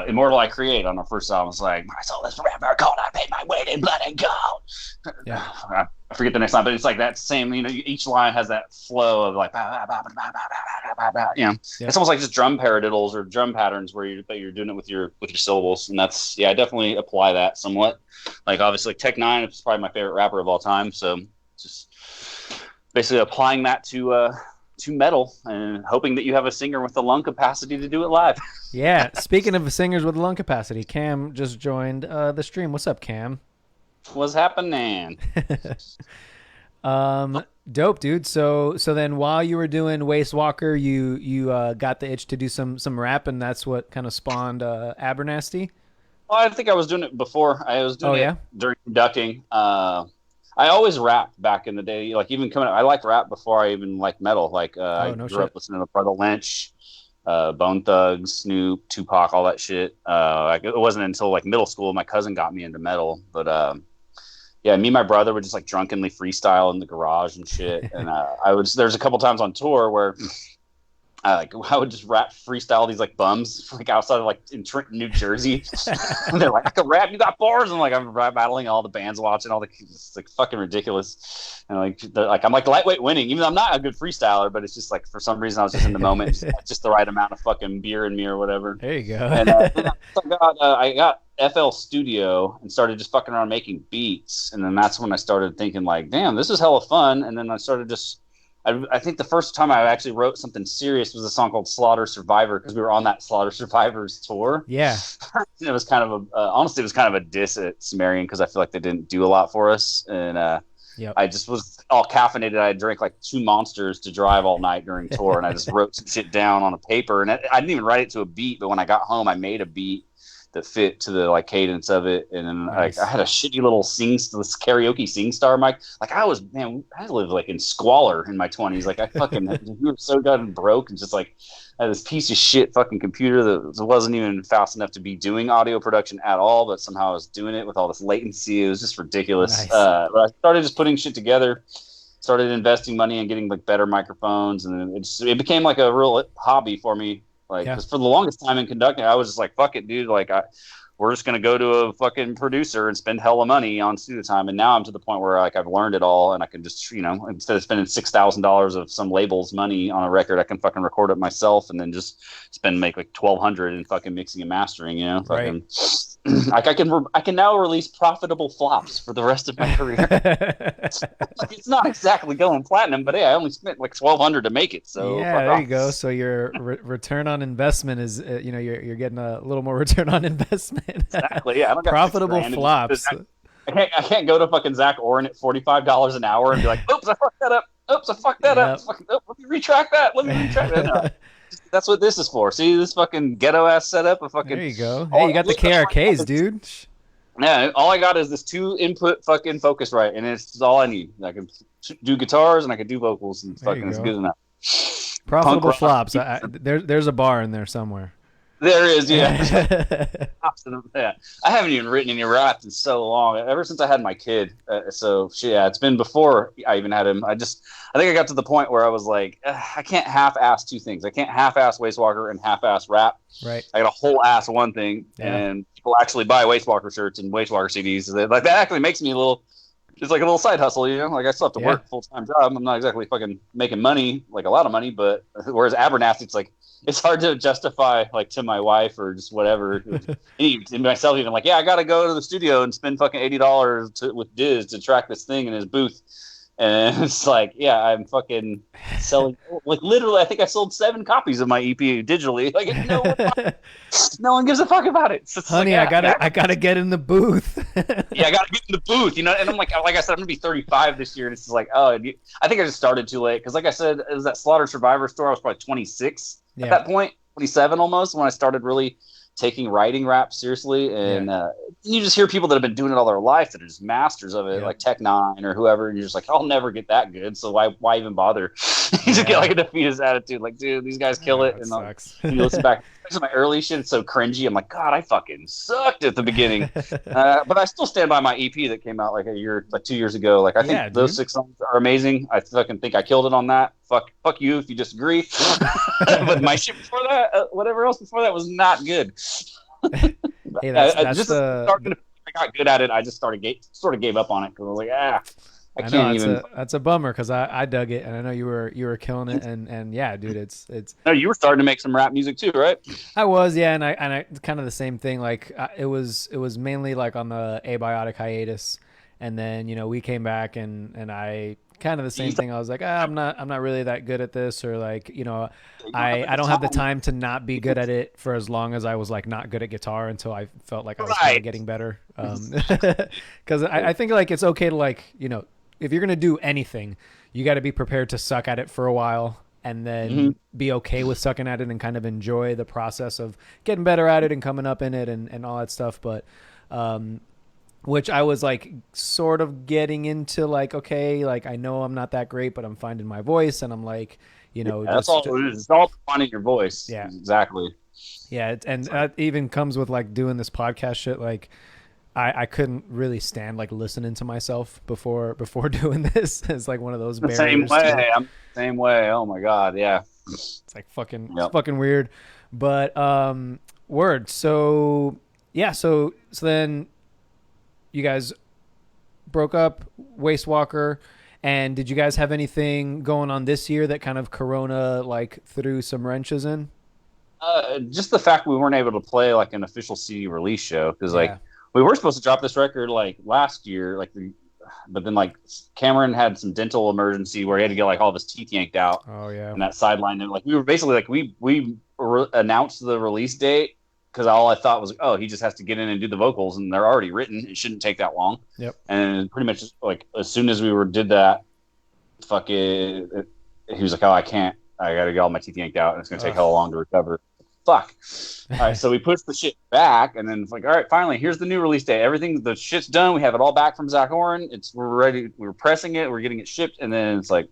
Immortal I Create on our first album? It's like, my soul is forever cold, I paid my weight in blood and gold. Yeah. I forget the next line, but it's like that same, each line has that flow of like, It's almost like just drum paradiddles or drum patterns where you're doing it with your syllables. And that's, I definitely apply that somewhat. Like obviously like Tech Nine is probably my favorite rapper of all time. So just basically applying that to metal and hoping that you have a singer with the lung capacity to do it live. Yeah. Speaking of singers with lung capacity, Cam just joined the stream. What's up, Cam? What's happening? Dope, dude. So then while you were doing Waste Walker, you got the itch to do some rap, and that's what kind of spawned Abernathy. Well, I think I was doing it before. I was doing it during conducting. I always rapped back in the day. Like even coming up, I liked rap before I even liked metal. Like I grew up listening to Brother Lynch, Bone Thugs, Snoop, Tupac, all that shit. Like it wasn't until like middle school my cousin got me into metal. But yeah, me and my brother would just like drunkenly freestyle in the garage and shit. And there's a couple times on tour where I would just rap freestyle these like bums like outside of like in Trenton, New Jersey. And they're like, I can rap, you got bars. And like I'm rap battling all the bands watching it's like fucking ridiculous. And like I'm like lightweight winning, even though I'm not a good freestyler, but it's just like for some reason I was just in the moment, just the right amount of fucking beer in me or whatever. There you go. And then I got FL Studio and started just fucking around making beats. And then that's when I started thinking like, damn, this is hella fun. And then I started I think the first time I actually wrote something serious was a song called Slaughter Survivor, because we were on that Slaughter Survivors tour. Yeah. And it was kind of honestly, it was kind of a diss at Sumerian, because I feel like they didn't do a lot for us. And I just was all caffeinated. I drank like 2 Monsters to drive all night during tour, and I just wrote some shit down on a paper. And I didn't even write it to a beat, but when I got home, I made a beat that fit to the like cadence of it. And then Nice. I had a shitty little this karaoke SingStar mic. Like I lived like in squalor in my 20s. Like I fucking we were so done broke, and just like I had this piece of shit fucking computer that wasn't even fast enough to be doing audio production at all, but somehow I was doing it with all this latency. It was just ridiculous. Nice. But I started just putting shit together, started investing money and getting like better microphones, and it became like a real hobby for me. Like, Yeah. because for the longest time in conducting, I was just like, fuck it, dude. Like, we're just gonna go to a fucking producer and spend hella money on studio time. And now I'm to the point where like I've learned it all, and I can just, instead of spending $6,000 of some label's money on a record, I can fucking record it myself, and then just make like 1,200 in fucking mixing and mastering. Right. Like I can now release profitable flops for the rest of my career. Like, it's not exactly going platinum, but hey, I only spent like 1,200 to make it. So Yeah, there you go. So your return on investment is, you're getting a little more return on investment. Exactly. Yeah, I don't got Profitable flops. I can't go to fucking Zach Oren at $45 an hour and be like, "Oops, I fucked that up. Oops, I fucked that up. Let me retract that. Let me retract that." No. That's what this is for. See this fucking ghetto ass setup of fucking. There you go. Hey, you got the KRKs, dude. Yeah, all I got is this 2-input fucking Focusrite, and it's all I need. I can do guitars and I can do vocals, and fucking it's good enough. Profitable flops. There's a bar in there somewhere. There is, yeah. Yeah. I haven't even written any raps in so long. Ever since I had my kid. It's been before I even had him. I think I got to the point where I was like, I can't half-ass two things. I can't half-ass Waste Walker and half-ass rap. Right. I got a whole ass one thing, and people actually buy Waste Walker shirts and Waste Walker CDs. Like, that actually makes me a little. It's like a little side hustle, Like, I still have to work a full-time job. I'm not exactly fucking making money, like a lot of money, but whereas Abernathy, it's like, it's hard to justify, like, to my wife or just whatever. And myself even, like, I got to go to the studio and spend fucking $80 with Diz to track this thing in his booth. And it's like, I'm fucking selling. Like, literally, I think I sold 7 copies of my EP digitally. Like, no one gives a fuck about it. Honey, like, I gotta get in the booth. I gotta get in the booth. And I'm like I said, I'm gonna be 35 this year, and it's just like, I think I just started too late because, like I said, it was that Slaughter Survivor store. I was probably 26 at that point, 27 almost, when I started really taking writing rap seriously. And you just hear people that have been doing it all their life that are just masters of it, like Tech Nine or whoever, and you're just like, I'll never get that good, so why even bother? You just get like a defeatist attitude, like, dude, these guys kill it. And you listen back, especially my early shit, it's so cringy. I'm like, God, I fucking sucked at the beginning. But I still stand by my EP that came out like 2 years ago. Like, I think those 6 songs are amazing. I fucking think I killed it on that. Fuck you if you disagree. But my shit before that, whatever else before that, was not good. Hey, I got good at it. I just sort of gave up on it because I was like, I can't even. That's a bummer because I dug it, and I know you were killing it, and yeah, dude, it's. No, you were starting to make some rap music too, right? I was, and I kind of the same thing. Like, it was mainly like on the Abiotic hiatus, and then we came back, and I kind of the same thing. I was like, I'm not really that good at this, or like, I don't have the time to not be good at it for as long as I was like not good at guitar until I felt like I was kind of getting better. Because I think like it's okay to like, if you're gonna do anything, you got to be prepared to suck at it for a while and then be okay with sucking at it and kind of enjoy the process of getting better at it and coming up in it and all that stuff. But which I was like sort of getting into, like, okay, like I know I'm not that great, but I'm finding my voice, and I'm like, that's all it is. It's all finding your voice. Yeah, exactly. Yeah, and that even comes with like doing this podcast shit. Like, I couldn't really stand like listening to myself before doing this. It's like one of those barriers. Same way. I'm the same way. Oh my god, yeah. It's like it's fucking weird, but word. So yeah, so then you guys broke up, Waste Walker, and did you guys have anything going on this year that kind of Corona like threw some wrenches in? Just the fact we weren't able to play like an official CD release show because like we were supposed to drop this record like last year, but then like Cameron had some dental emergency where he had to get like all of his teeth yanked out. Oh yeah, and that sideline. And like we were basically like we announced the release date because all I thought was, he just has to get in and do the vocals, and they're already written. It shouldn't take that long. Yep. And pretty much like as soon as we did that, he was like, I can't. I got to get all my teeth yanked out, and it's going to take hella long to recover. Fuck. All right, so we pushed the shit back, and then it's like, all right, finally, here's the new release date. The shit's done. We have it all back from Zach Oren. We're ready. We're pressing it. We're getting it shipped, and then it's like,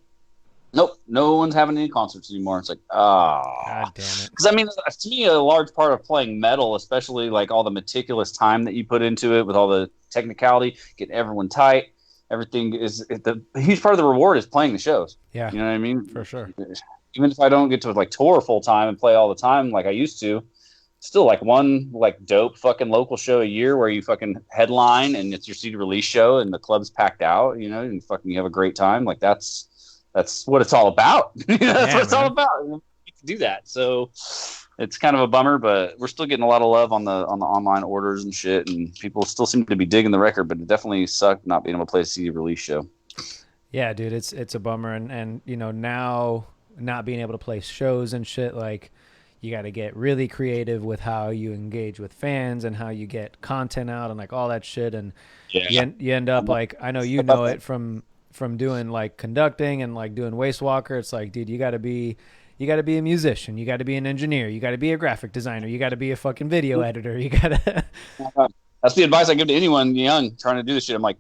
nope, no one's having any concerts anymore. It's like, God damn it. Because I mean, to me, a large part of playing metal, especially like all the meticulous time that you put into it with all the technicality, getting everyone tight, everything is the huge part of the reward is playing the shows. Yeah, you know what I mean? For sure. even if I don't get to like tour full time and play all the time like I used to, still like one like dope fucking local show a year where you fucking headline and it's your CD release show and the club's packed out, you know, and fucking you have a great time. Like that's what it's all about. That's what it's all about. You can do that. So it's kind of a bummer, but we're still getting a lot of love on the online orders and shit, and people still seem to be digging the record, but it definitely sucked not being able to play a CD release show. Yeah, dude, it's a bummer, and you know, now not being able to play shows and shit, like you got to get really creative with how you engage with fans and how you get content out and like all that shit, and you end up like, I know you know it from doing like conducting and like doing Waste Walker. It's like, dude, you got to be a musician, you got to be an engineer, you got to be a graphic designer, you got to be a fucking video editor, you got to. That's the advice I give to anyone young trying to do this shit. I'm like,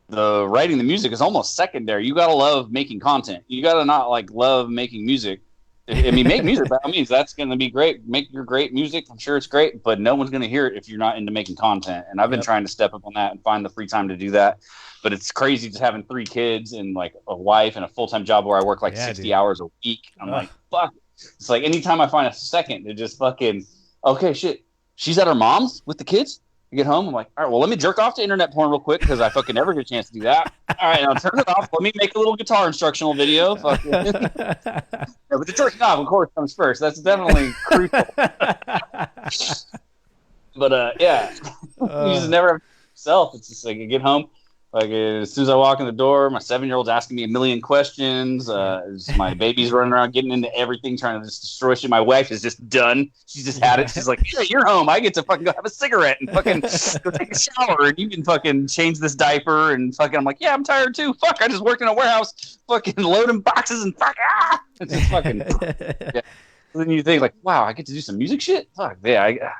the writing the music is almost secondary. You gotta love making content. You gotta not like love making music. I mean, make music by all means. That's gonna be great. Make your great music. I'm sure it's great, but no one's gonna hear it if you're not into making content. And I've been trying to step up on that and find the free time to do that. But it's crazy just having 3 kids and like a wife and a full-time job where I work like 60 hours a week. I'm like, fuck. It's like anytime I find a second to just fucking, okay, shit. She's at her mom's with the kids. I get home, I'm like, all right, well, let me jerk off to internet porn real quick because I fucking never get a chance to do that. All right, now turn it off. Let me make a little guitar instructional video. But the jerking off, of course, comes first. That's definitely crucial. But yeah, you just never have yourself. It's just like you get home. Like as soon as I walk in the door, my 7-year-old's asking me a million questions. My baby's running around getting into everything, trying to just destroy shit. My wife is just done. She's just had it. She's like, yeah, you're home. I get to fucking go have a cigarette and fucking go take a shower, and you can fucking change this diaper and fucking. I'm like, yeah, I'm tired too. Fuck, I just worked in a warehouse, fucking loading boxes and fuck. It's just fucking. Yeah. So then you think like, wow, I get to do some music shit. Fuck yeah,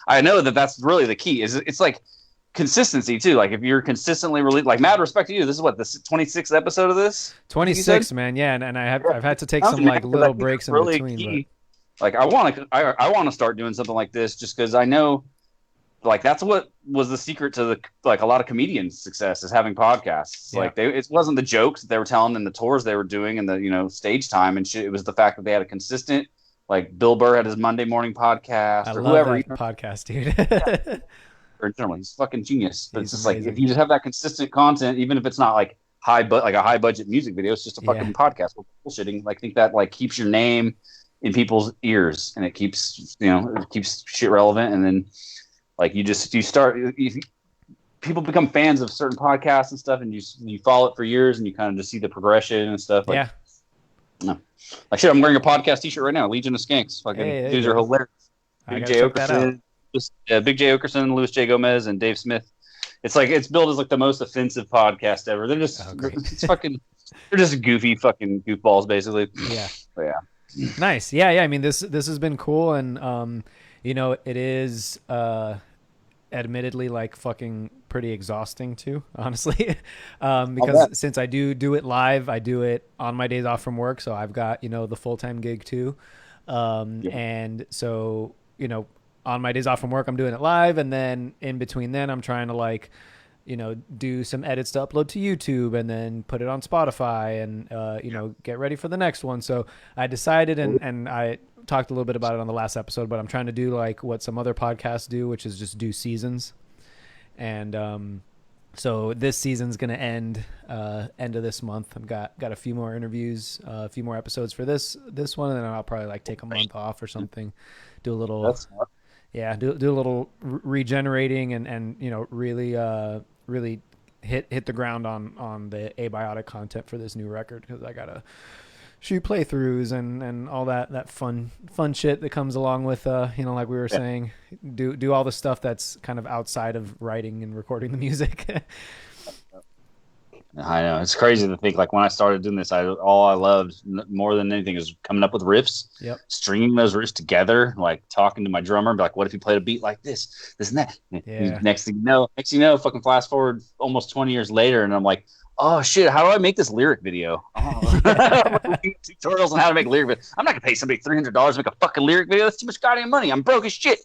I know that's really the key. It's like consistency too. Like if you're consistently really like, mad respect to you, this is what the 26th episode of this 26, man. Yeah, and I've had to take some like little breaks in really between, but... like I want to start doing something like this just because I know like that's what was the secret to the like a lot of comedians' success is having podcasts. Like it wasn't the jokes that they were telling and the tours they were doing and the stage time and shit. It was the fact that they had a consistent, like Bill Burr had his Monday morning podcast or whoever podcast, dude. Or generally, he's fucking genius. But it's just amazing. Like if you just have that consistent content, even if it's not like a high budget music video, it's just a fucking podcast. We're bullshitting. Like I think that like keeps your name in people's ears and it keeps shit relevant. And then like people become fans of certain podcasts and stuff, and you follow it for years, and you kind of just see the progression and stuff. Like, no, like shit. I'm wearing a podcast T-shirt right now. Legion of Skanks. Fucking dudes are hilarious. Big J Okerson. Big J Okerson, Louis J Gomez, and Dave Smith. It's like it's billed as like the most offensive podcast ever. They're just it's fucking. They're just goofy fucking goofballs, basically. Yeah. But yeah. Nice. Yeah. I mean, this has been cool, and it is admittedly like fucking pretty exhausting too, honestly, because since I do it live, I do it on my days off from work, so I've got the full-time gig too, and so on my days off from work, I'm doing it live, and then in between then I'm trying to like, do some edits to upload to YouTube and then put it on Spotify and, get ready for the next one. So I decided, and I talked a little bit about it on the last episode, but I'm trying to do like what some other podcasts do, which is just do seasons. And so this season's going to end of this month. I've got a few more interviews, a few more episodes for this one, and then I'll probably like take a month off or something, do a little... That's smart. Yeah, do a little regenerating and really hit the ground on the abiotic content for this new record, because I gotta shoot playthroughs and all that fun shit that comes along with like we were saying, do all the stuff that's kind of outside of writing and recording the music. I know, it's crazy to think like when I started doing this, all I loved more than anything is coming up with riffs, stringing those riffs together, like talking to my drummer, be like, what if you played a beat like this and that? Next thing you know, fucking fast forward almost 20 years later, and I'm like, oh shit, how do I make this lyric video? Tutorials on how to make lyric videos. I'm not gonna pay somebody $300 to make a fucking lyric video. That's too much goddamn money. I'm broke as shit.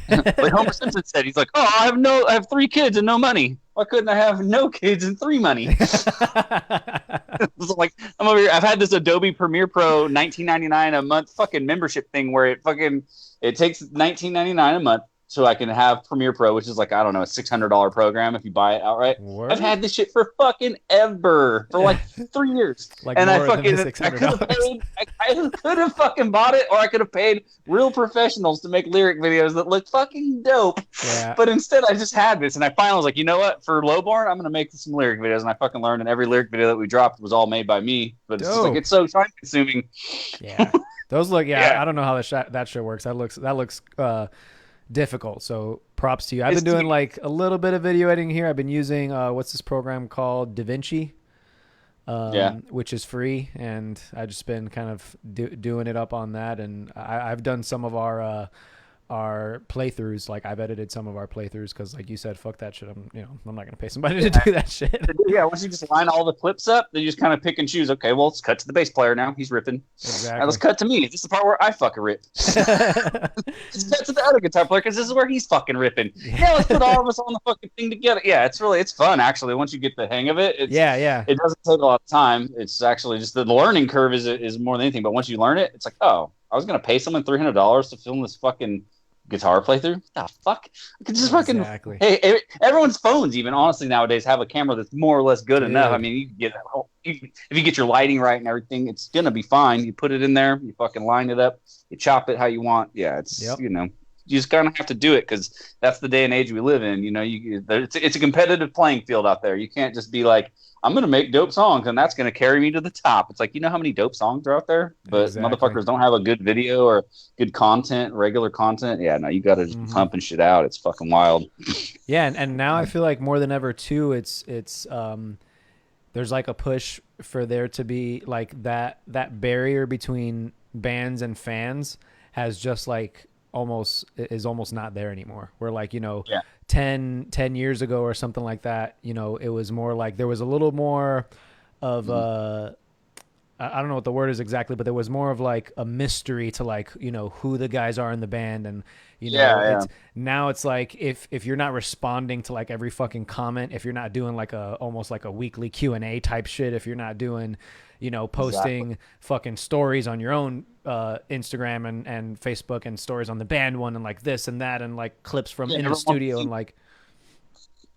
Like Homer Simpson said, he's like, oh, I have 3 kids and no money. Why couldn't I have no kids and 3 money? So like I'm over here. I've had this Adobe Premiere Pro $19.99 a month fucking membership thing where it takes $19.99 a month so I can have Premiere Pro, which is like, I don't know, a $600 program if you buy it outright. Word? I've had this shit for fucking ever, for like 3 years. Like and more I fucking, than the I could have fucking bought it, or I could have paid real professionals to make lyric videos that look fucking dope. Yeah. But instead, I just had this, and I finally was like, you know what? For Lowborn, I'm gonna make some lyric videos, and I fucking learned. And every lyric video that we dropped was all made by me. But it's just like, it's so time consuming. Yeah, those look. Yeah. I don't know how that shit works. That looks difficult. So props to you. I've been doing like a little bit of video editing here. I've been using what's this program called? DaVinci. Which is free, and I've just been kind of doing it up on that. And I've done some of our playthroughs. Like I've edited some of our playthroughs because, like you said, fuck that shit. I'm not gonna pay somebody to do that shit. Yeah, once you just line all the clips up, then you just kind of pick and choose. Okay, well, let's cut to the bass player now. He's ripping. Exactly. All right, let's cut to me. This is the part where I fucking rip. Let's cut to the other guitar player because this is where he's fucking ripping. Yeah, let's put all of us on the fucking thing together. Yeah, it's fun actually. Once you get the hang of it, it doesn't take a lot of time. It's actually just the learning curve is more than anything. But once you learn it, it's like, oh, I was gonna pay someone $300 to film this fucking guitar playthrough. The fuck? I could just fucking. Hey, everyone's phones even honestly nowadays have a camera that's more or less good enough. I mean, if you get your lighting right and everything, it's gonna be fine. You put it in there, you fucking line it up, you chop it how you want. Yeah, it's you just kind of have to do it because that's the day and age we live in. It's a competitive playing field out there. You can't just be like, I'm going to make dope songs and that's going to carry me to the top. It's like, you know how many dope songs are out there, but motherfuckers don't have a good video or good content, regular content. Yeah, no, you got to just pumping shit out. It's fucking wild. Yeah. And now I feel like more than ever too, it's there's like a push for there to be like that barrier between bands and fans has just like almost not there anymore. Where like, 10 years ago or something like that, it was more like there was a little more of I don't know what the word is exactly, but there was more of like a mystery to like, who the guys are in the band. And, now it's like, if you're not responding to like every fucking comment, if you're not doing like almost like a weekly Q&A type shit, if you're not doing, posting fucking stories on your own Instagram and Facebook and stories on the band one and like this and that and like clips from in the studio and like.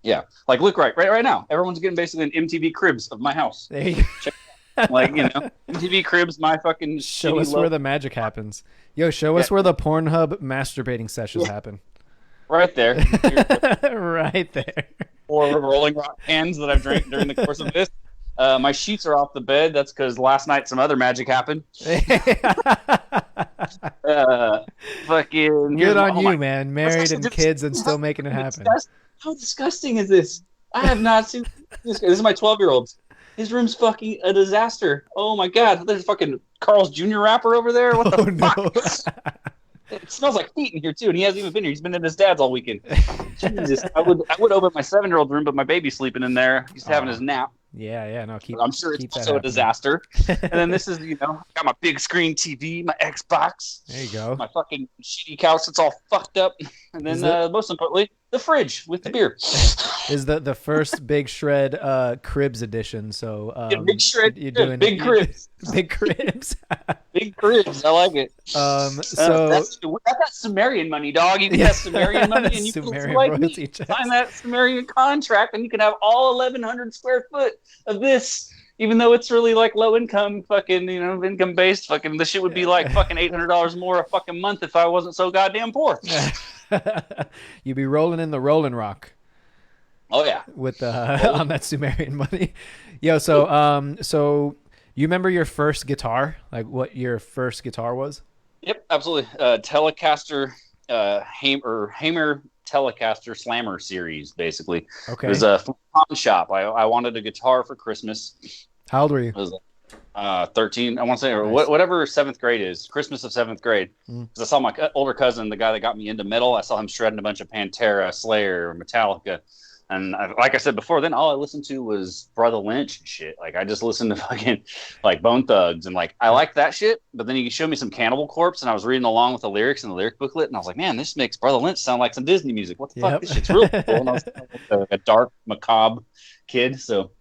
Yeah. Like look right now. Everyone's getting basically an MTV Cribs of my house. There you go. Like, MTV Cribs, my fucking show us where the magic happens. Yo, show us where the Pornhub masturbating sessions happen. Right there. Right there. Or Rolling Rock cans that I've drank during the course of this. My sheets are off the bed. That's because last night some other magic happened. Fucking good on you, man. Married and kids and still making it happen. How disgusting is this? I have not seen this. This is my 12-year-old. His room's fucking a disaster. Oh my god, there's fucking Carl's Jr. rapper over there. What the fuck? It smells like feet in here too, and he hasn't even been here. He's been at his dad's all weekend. Jesus, I would open my 7-year-old room, but my baby's sleeping in there. He's having his nap. Yeah, no, I'm sure it's also a disaster. And then this is, got my big screen TV, my Xbox. There you go. My fucking shitty couch that's all fucked up. And then most importantly, the fridge with the beer. Is the first Big Shred Cribs edition. So Big Shred, you're doing Big Cribs. Big Cribs. Big Cribs, I like it. So that's Sumerian money, dog. You get that Sumerian money and you can sign that Sumerian contract and you can have all 1,100 square foot of this. Even though it's really like low income, fucking, income based, fucking, this shit would be like fucking $800 more a fucking month if I wasn't so goddamn poor. You'd be rolling in the Rolling Rock. Oh yeah, with on that Sumerian money. Yo, so you remember your first guitar? Like what your first guitar was? Yep, absolutely. Telecaster, Hamer Telecaster Slammer series, basically. Okay. It was a pawn shop. I wanted a guitar for Christmas. How old were you? It was 13, I want to say, or whatever 7th grade is, Christmas of 7th grade. Because I saw my older cousin, the guy that got me into metal, I saw him shredding a bunch of Pantera, Slayer, Metallica. And like I said before, then all I listened to was Brother Lynch and shit. Like I just listened to fucking like Bone Thugs and like I like that shit. But then you showed me some Cannibal Corpse and I was reading along with the lyrics in the lyric booklet and I was like, man, this makes Brother Lynch sound like some Disney music. What the fuck? This shit's real cool. And I was like a dark, macabre kid. So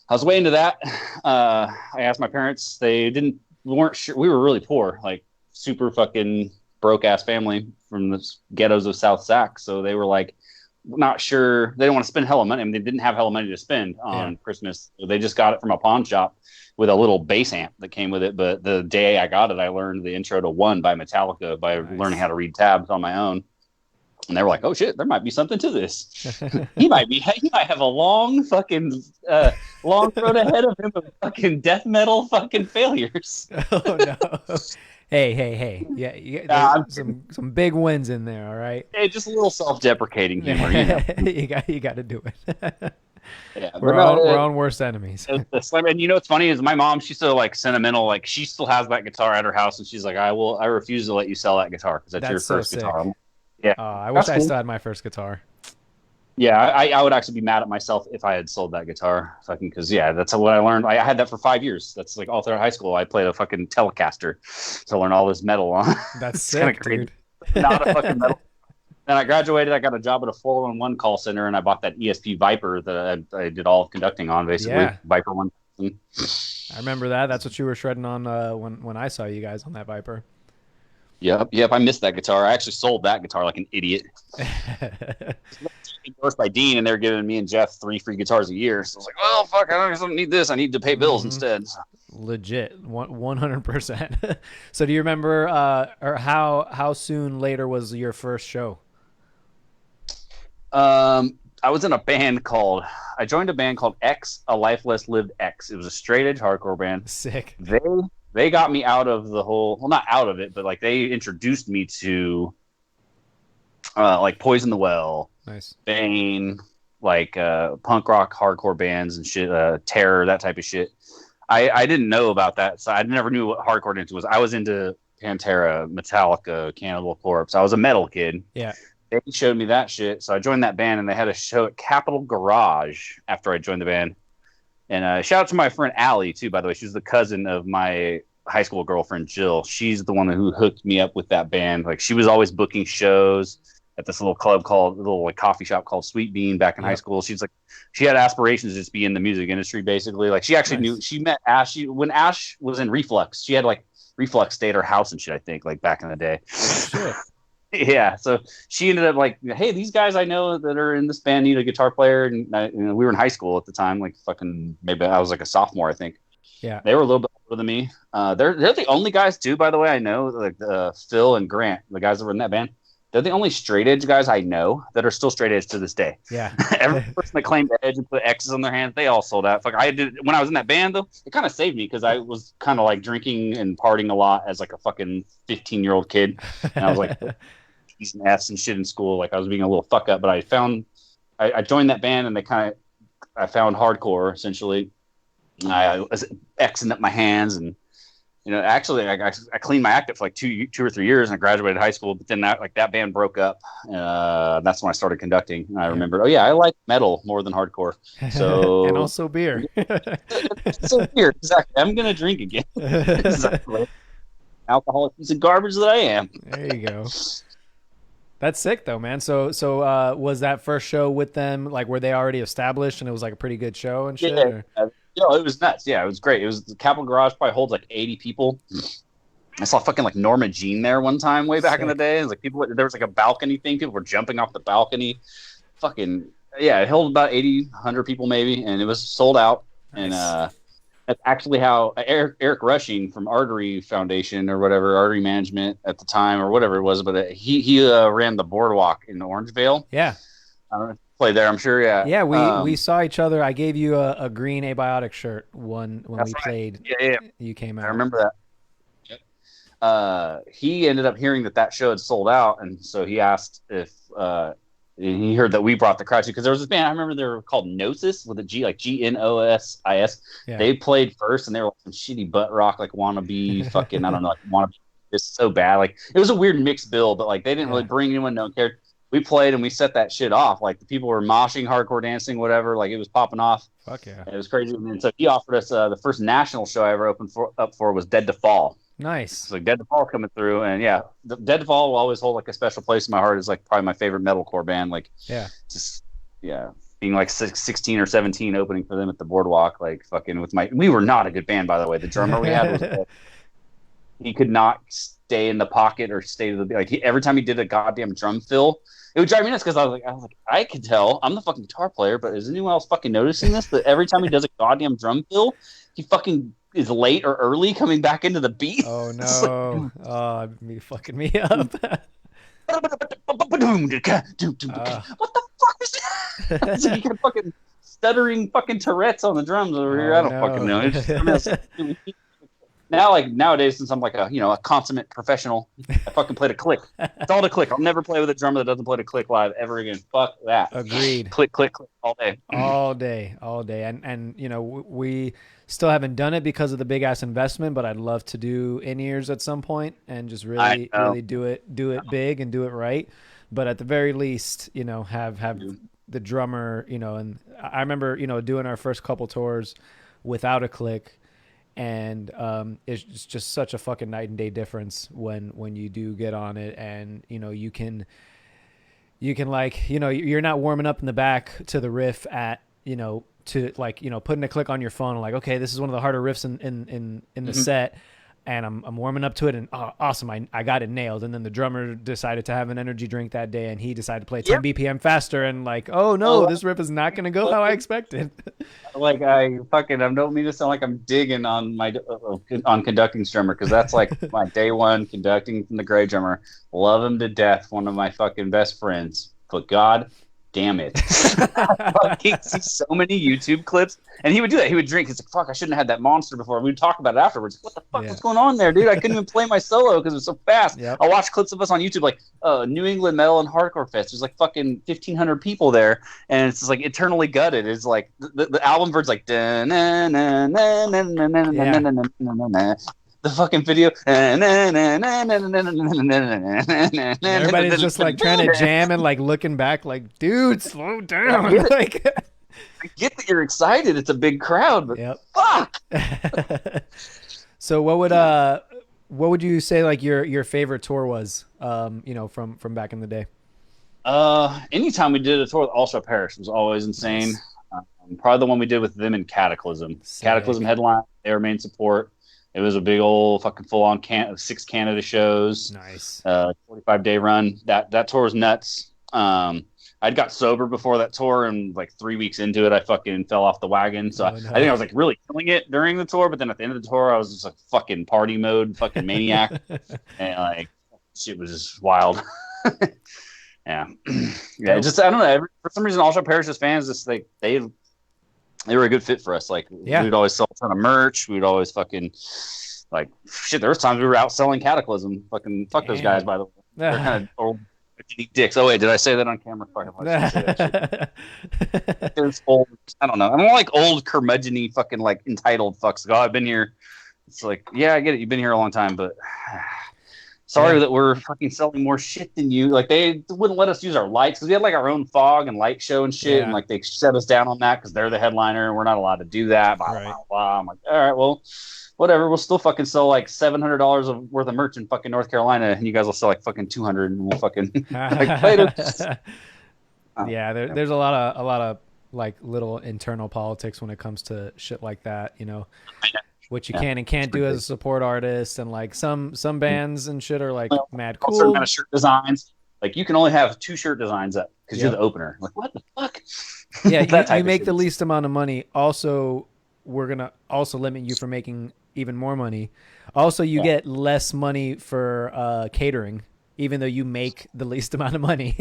I was way into that. I asked my parents. We weren't sure. We were really poor, like super fucking broke ass family from the ghettos of South Sac. So they were like, not sure. They didn't want to spend hella money. I mean, they didn't have hella money to spend on Christmas. So they just got it from a pawn shop with a little bass amp that came with it. But the day I got it, I learned the intro to One by Metallica by learning how to read tabs on my own. And they were like, "Oh shit, there might be something to this. He might have a long fucking long road ahead of him of fucking death metal fucking failures." Oh no. Hey. Yeah, some big wins in there, all right? Hey, just a little self-deprecating humor, you know? you got to do it. Yeah, we're on worst enemies. And you know what's funny is my mom, she's so like sentimental, like she still has that guitar at her house and she's like, I refuse to let you sell that guitar because that's your first guitar. Yeah. I wish I still had my first guitar. Yeah, I would actually be mad at myself if I had sold that guitar. Fucking, because that's what I learned. I had that for 5 years. That's like all throughout high school. I played a fucking Telecaster to learn all this metal on. That's sick, dude. Not a fucking metal. Then I graduated. I got a job at a 411 call center, and I bought that ESP Viper that I did all of conducting on, basically. Yeah. Viper 1000. I remember that. That's what you were shredding on when I saw you guys on that Viper. Yep. I missed that guitar. I actually sold that guitar like an idiot. Endorsed by Dean, and they're giving me and Jeff 3 free guitars a year. So I was like, well, fuck, I don't need this. I need to pay bills instead. Legit, 100%. So do you remember, or how soon later was your first show? I was in a band I joined a band called X, A Life Less Lived X. It was a straight edge hardcore band. Sick. They got me out of the whole, well, not out of it, but like they introduced me to like Poison the Well, nice, Bane, like punk rock hardcore bands and shit, Terror, that type of shit. I didn't know about that, so I never knew what hardcore into was. I was into Pantera, Metallica, Cannibal Corpse. I was a metal kid. Yeah. They showed me that shit, so I joined that band, and they had a show at Capitol Garage after I joined the band. And shout out to my friend Allie, too, by the way. She's the cousin of my high school girlfriend, Jill. She's the one who hooked me up with that band. Like, she was always booking shows at this little club coffee shop called Sweet Bean back in high school. She's like, she had aspirations to just be in the music industry, basically. Like, she actually she met Ash. When Ash was in Reflux, she had, like, Reflux stay at her house and shit, I think, like, back in the day. Sure. Yeah, so she ended up like, hey, these guys I know that are in this band need a guitar player, and we were in high school at the time, like fucking maybe I was like a sophomore, I think. Yeah, they were a little bit older than me. They're the only guys too, by the way. I know like Phil and Grant, the guys that were in that band. They're the only straight edge guys I know that are still straight edge to this day. Yeah, every person that claimed edge and put X's on their hands, they all sold out. Fuck, I did when I was in that band though. It kind of saved me because I was kind of like drinking and partying a lot as like a fucking 15-year-old kid, and I was like. And F's and shit in school, like I was being a little fuck up, but I joined that band and I found hardcore essentially. I was Xing up my hands, and actually I cleaned my act up for like 2 or 3 years, and I graduated high school. But then that band broke up. That's when I started conducting. And I remembered, I like metal more than hardcore. So and also beer. So beer, exactly. I'm gonna drink again. Exactly. Alcoholic piece of garbage that I am. There you go. That's sick though, man. So was that first show with them, like, were they already established and it was like a pretty good show and shit? Yeah. It was nuts. Yeah, it was great. It was the Capitol Garage probably holds like 80 people. I saw fucking like Norma Jean there one time way back in the day. It was like there was like a balcony thing. People were jumping off the balcony. Fucking yeah, it held about 80, 100 people maybe, and it was sold out. Nice. And that's actually how Eric Rushing from Artery Foundation or whatever, Artery Management at the time or whatever it was, but he ran the Boardwalk in Orangevale. Yeah. Played there, I'm sure. Yeah. Yeah, we saw each other. I gave you a green Abiotic shirt when we played. Yeah. You came out. I remember that. Yep. He ended up hearing that show had sold out, and so he asked if he heard that we brought the crowd too, because there was this band I remember they were called Gnosis with a G, like Gnosis. Yeah. They played first, and they were like some shitty butt rock, like wannabe fucking I don't know, like wannabe. It's so bad. Like it was a weird mixed bill, but like they didn't really bring anyone. No one cared. we played and we set that shit off. Like the people were moshing, hardcore dancing, whatever. Like it was popping off. Fuck yeah. It was crazy. And so he offered us the first national show I ever up for was Dead to Fall. Nice. So like Dead to Fall coming through, and yeah, Dead to Fall will always hold like a special place in my heart. Is like probably my favorite metalcore band. Like just being like 16 or 17 opening for them at the Boardwalk, like fucking with we were not a good band, by the way. The drummer we had was he could not stay in the pocket or stay to the like every time he did a goddamn drum fill, it would drive me nuts because I was like I could tell I'm the fucking guitar player, but is anyone else fucking noticing this? That every time he does a goddamn drum fill, he fucking is late or early coming back into the beat. Oh no! Me fucking me up. What the fuck is that? So you got fucking stuttering fucking Tourette's on the drums over here. I don't fucking know. It's just, now, like nowadays, since I'm like a consummate professional, I fucking play to click. It's all to click. I'll never play with a drummer that doesn't play to click live ever again. Fuck that. Agreed. Click, click, click all day. All day. And we still haven't done it because of the big ass investment, but I'd love to do in-ears at some point and just really do it big and do it right. But at the very least, have the drummer, and I remember, doing our first couple tours without a click. And it's just such a fucking night and day difference when you do get on it, and you can like you're not warming up in the back to the riff at to like putting a click on your phone like, okay, this is one of the harder riffs in the set, and I'm warming up to it, and awesome, I got it nailed. And then the drummer decided to have an energy drink that day, and he decided to play 10 BPM faster, and like, oh no, this riff is not going to go how I expected. Like I don't mean to sound like I'm digging on my on conducting drummer, because that's like my day one conducting from the Grey drummer. Love him to death, one of my fucking best friends. But God damn it. I see so many YouTube clips, and he would do that. He would drink. He's like, fuck, I shouldn't have had that monster before. We would talk about it afterwards. What the fuck was going on there, dude? I couldn't even play my solo because it was so fast. Yep. I watched clips of us on YouTube, like New England Metal and Hardcore Fest. There's like fucking 1,500 people there, and it's just like eternally gutted. It's like the album version's like the fucking video. Everybody's just like trying to jam and like looking back like, dude, slow down. I get that you're excited. It's a big crowd, but fuck. So what would you say like your favorite tour was, from back in the day? Anytime we did a tour with All Shall Perish was always insane. Probably the one we did with them in Cataclysm. Sick. Cataclysm headline, they were main support. It was a big old fucking full-on 6 Canada shows. Nice. 45-day run. That tour was nuts. I'd got sober before that tour, and like 3 weeks into it, I fucking fell off the wagon. So I think I was like really killing it during the tour, but then at the end of the tour, I was just like fucking party mode, fucking maniac, and like shit was just wild. Yeah. Just I don't know. For some reason, All Shall Perish's fans just like they were a good fit for us. Like we'd always sell a ton of merch. We'd always fucking like shit. There was times we were out selling Cataclysm. Fucking fuck those guys, by the way. They're kind of old dicks. Oh wait, did I say that on camera? There's old. I don't know. I don't like old curmudgeon-y fucking like entitled fucks. Oh, I've been here. It's like, yeah, I get it. You've been here a long time, but sorry that we're fucking selling more shit than you. Like they wouldn't let us use our lights because we had like our own fog and light show and shit, and like they shut us down on that because they're the headliner and we're not allowed to do that. Blah, blah, blah. I'm like, all right, well, whatever. We'll still fucking sell like $700 worth of merch in fucking North Carolina, and you guys will sell like fucking 200, and we'll fucking like there's a lot of like little internal politics when it comes to shit like that, what you can and can't do as a support artist, and like some bands and shit are like mad cool. Certain kind of shirt designs, like you can only have 2 shirt designs up because you're the opener. Like what the fuck? Yeah, you make the least amount of money. Also, we're gonna also limit you from making even more money. Also, you get less money for catering, even though you make the least amount of money.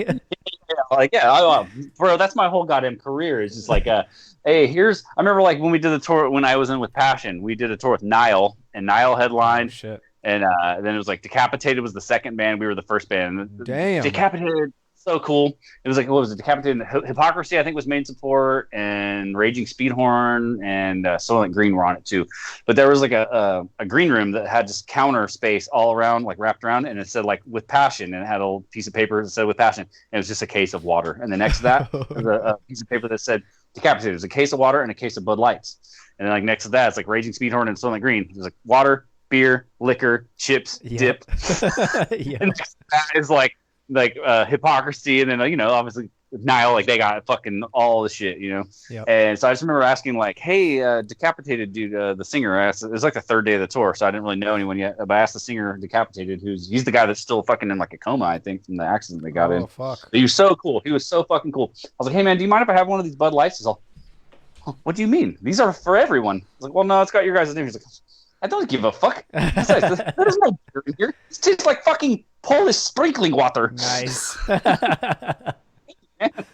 Bro, that's my whole goddamn career. It's just like, hey, I remember like when we did the tour when I was in with Passion, we did a tour with Nile, and Nile headlined. Shit. And then it was like Decapitated was the second band. We were the first band. Damn. Decapitated so cool. It was like, what was it? Decapitated Hypocrisy, I think, was main support, and Raging Speedhorn and Soylent Green were on it too. But there was like a green room that had just counter space all around, like wrapped around, and it said like with passion, and it had a little piece of paper that said with passion, and it was just a case of water. And then next to that, there was a piece of paper that said Decapitated. It was a case of water and a case of Bud Lights. And then like next to that, it's like Raging Speedhorn and Soylent Green. It was like water, beer, liquor, chips, dip. And next to that is like Hypocrisy, and then obviously Nile, like they got fucking all the shit, Yep. And so I just remember asking like, hey, Decapitated dude, the singer, I asked, it was like the third day of the tour, so I didn't really know anyone yet, but I asked the singer Decapitated, he's the guy that's still fucking in like a coma, I think, from the accident they got in. Fuck. But he was so cool. He was so fucking cool. I was like, hey man, do you mind if I have one of these Bud Lights? He's all, what do you mean? These are for everyone. I was like, well, no, it's got your guys' name. He's like, I don't give a fuck. Besides, there's no beer in here. It tastes like fucking Polish sprinkling water. Nice. Yeah,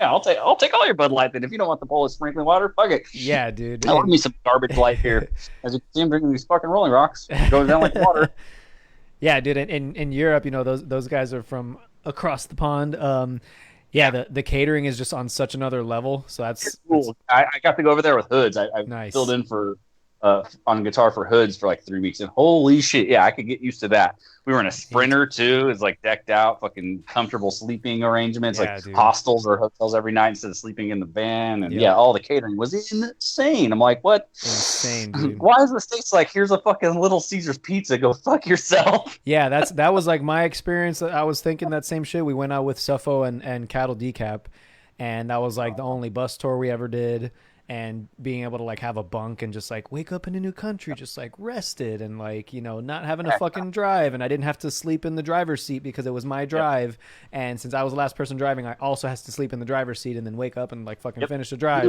I'll take all your Bud Light then. If you don't want the Polish sprinkling water, fuck it. Yeah, dude. I want me some garbage light here. As you can see, I'm drinking these fucking Rolling Rocks, going down like water. Yeah, dude. In Europe, those guys are from across the pond. Yeah, the catering is just on such another level. So that's cool. I got to go over there with Hoods. I nice. Filled in for on guitar for Hoods for like 3 weeks, and holy shit, yeah, I could get used to that. We were in a Sprinter too. It's like decked out, fucking comfortable sleeping arrangements, like dude. Hostels or hotels every night instead of sleeping in the van. And yeah, all the catering was insane. I'm like, what? Insane, dude. Why is the States like, here's a fucking Little Caesars pizza, go fuck yourself? Yeah, that was like my experience. I was thinking that same shit. We went out with Suffo and Cattle Decap, and that was like the only bus tour we ever did. And being able to like have a bunk and just like wake up in a new country, just like rested and like, not having to fucking drive. And I didn't have to sleep in the driver's seat because it was my drive. Yep. And since I was the last person driving, I also has to sleep in the driver's seat and then wake up and like fucking finish the drive.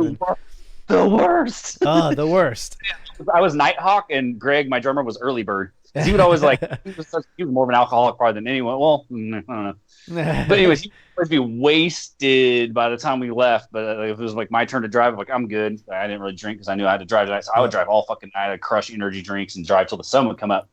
The worst. The worst. I was Nighthawk and Greg, my drummer, was Early Bird. He would always like, he was more of an alcoholic probably than anyone. Well, I don't know. But anyways, he would be wasted by the time we left. But if it was like my turn to drive, I'm like, I'm good. I didn't really drink because I knew I had to drive tonight. So I would drive all fucking night. I'd crush energy drinks and drive till the sun would come up.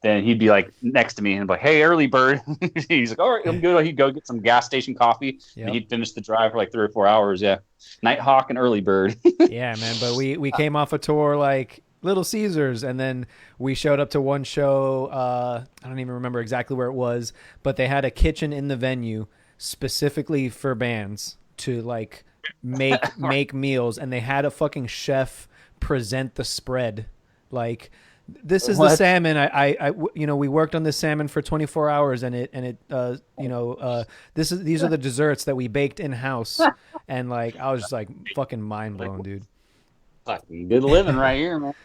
Then he'd be like next to me and be like, hey, Early Bird. He's like, all right, I'm good. He'd go get some gas station coffee. Yep. And he'd finish the drive for like 3 or 4 hours. Yeah. Nighthawk and Early Bird. Yeah, man. But we came off a tour like Little Caesars, and then we showed up to one show. I don't even remember exactly where it was, but they had a kitchen in the venue specifically for bands to like make meals, and they had a fucking chef present the spread. Like, this is the salmon. I we worked on this salmon for 24 hours, and these are the desserts that we baked in house, and like I was just like fucking mind blown, dude. Fucking good living right here, man.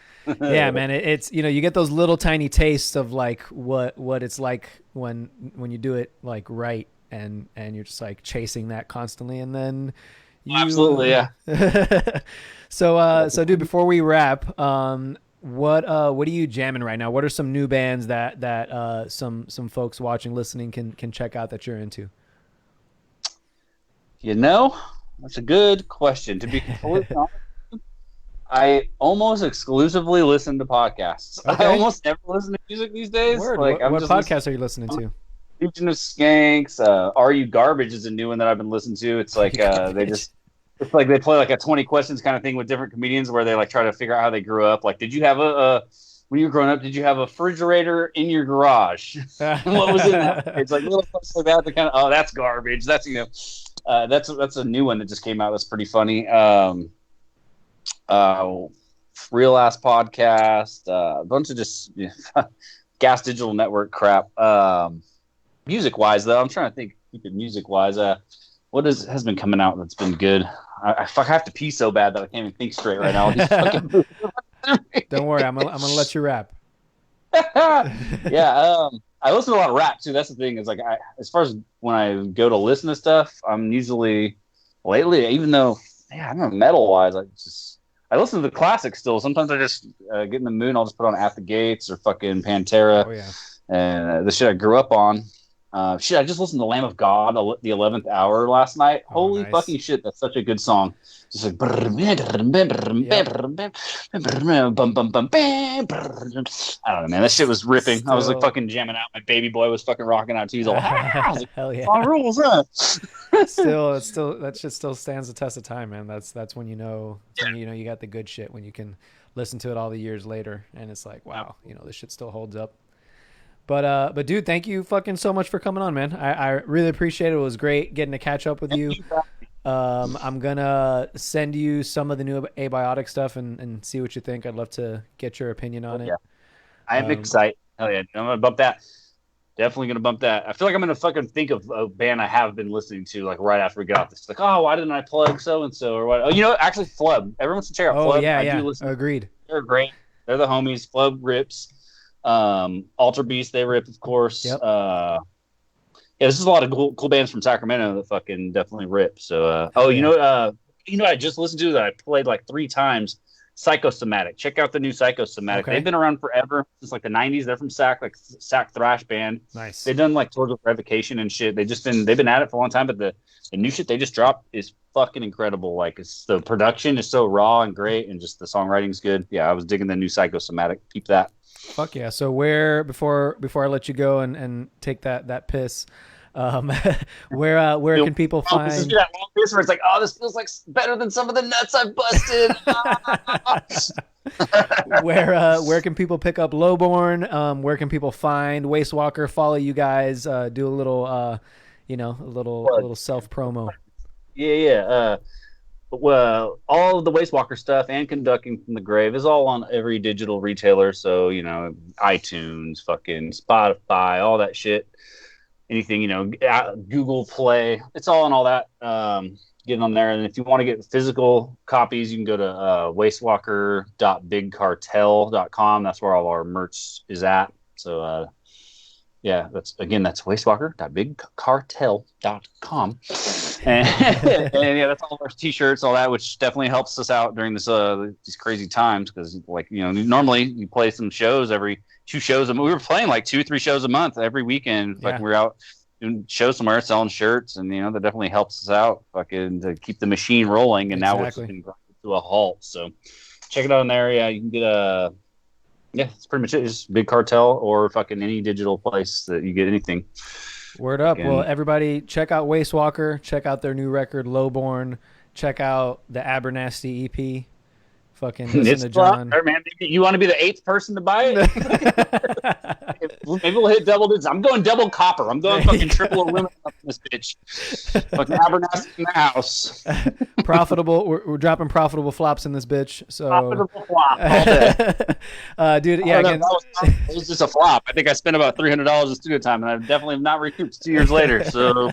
Yeah, man. It's you get those little tiny tastes of like what it's like when you do it like right, and you're just like chasing that constantly, and then absolutely, yeah. So dude, before we wrap, what are you jamming right now? What are some new bands that some folks watching, listening can check out that you're into? That's a good question. To be completely honest, I almost exclusively listen to podcasts. Okay. I almost never listen to music these days. Word. Like, what podcasts are you listening to? Legion of Skanks. Are You Garbage is a new one that I've been listening to. It's like it's like they play like a 20 questions kind of thing with different comedians where they like try to figure out how they grew up. Like, did you have when you were growing up, did you have a refrigerator in your garage? What was in that? It's like little stuff like that. Kind of, that's garbage. That's that's a new one that just came out. That's pretty funny. Real Ass Podcast, a bunch of just Gas Digital Network crap. Music wise though, I'm trying to think. Music wise, what has been coming out that's been good? I have to pee so bad that I can't even think straight right now. Don't worry, I'm gonna let you rap. Yeah, I listen to a lot of rap too. That's the thing. Is like as far as when I go to listen to stuff, I'm usually lately, even though I don't know, metal wise, I listen to the classics still. Sometimes I just get in the mood and I'll just put on At the Gates or fucking Pantera. Oh, yeah. And the shit I grew up on. Shit, I just listened to Lamb of God, the 11th Hour last night. Oh, Holy nice. fucking shit, that's such a good song. Just like Yep. I don't know, man. That shit was ripping. I was like Still, fucking jamming out. My baby boy was fucking rocking out too. He's all, ah! I was like, hell yeah. "Song rules, huh?" Still that shit still stands the test of time, man. That's when you know, you got the good shit when you can listen to it all the years later, and it's like, wow, this shit still holds up. But dude, thank you fucking so much for coming on, man. I really appreciate it. It was great getting to catch up with you. I'm gonna send you some of the new abiotic stuff and see what you think. I'd love to get your opinion on it. Yeah, I'm excited. Hell yeah, I'm gonna bump that. Definitely gonna bump that. I feel like I'm gonna fucking think of a band I have been listening to like right after we get off this. Like, oh, why didn't I plug so and so or what? Oh, actually, Flub. Everyone should check out Oh Flub. yeah, I do listen. agreed. They're great. They're the homies. Flub rips. Alter Beast, they rip, of course. Yep. Yeah, this is a lot of cool bands from Sacramento that fucking definitely rip. So, I just listened to that I played like 3 times. Psychosomatic. Check out the new Psychosomatic. Okay. They've been around forever since like the '90s. They're from Sac, like Sac thrash band. Nice. They've done like tours with Revocation and shit. They've been at it for a long time. But the new shit they just dropped is fucking incredible. Like the production is so raw and great, and just the songwriting's good. Yeah, I was digging the new Psychosomatic. Keep that. Fuck yeah. So before I let you go and take that piss, where can people find? This is that long piss where it's like, oh, this feels like better than some of the nuts I've busted. Where can people pick up Lowborn? Where can people find Wastewalker? Follow you guys. Do a little a little self promo. Yeah. Well, all of the Wastewalker stuff and Conducting from the Grave is all on every digital retailer. So, iTunes, fucking Spotify, all that shit. Anything, Google Play. It's all on all that. Get on there. And if you want to get physical copies, you can go to wastewalker.bigcartel.com. That's where all our merch is at. So, that's wastewalker.bigcartel.com. And yeah, that's all our t-shirts, all that, which definitely helps us out during these crazy times. Because normally you play some shows every 2 shows. We were playing like 2-3 shows a month every weekend. Yeah. Like we're out doing shows somewhere, selling shirts, and that definitely helps us out, fucking to keep the machine rolling. And now we're been grinding to a halt. So check it out in there. Yeah, you can get it's pretty much it. It's Big Cartel or fucking any digital place that you get anything. Word up. Well, everybody check out Wastewalker. Check out their new record, Lowborn. Check out the Abernasty EP. Fucking listen to John. Man, you want to be the 8th person to buy it? Maybe we'll hit double digits. I'm going double copper. I'm going fucking triple aluminum up in this bitch. Fucking Abernasty in the house. Profitable. We're dropping profitable flops in this bitch. So profitable flop all day. Dude, yeah. It was just a flop. I think I spent about $300 in studio time, and I definitely have not recouped 2 years later. So.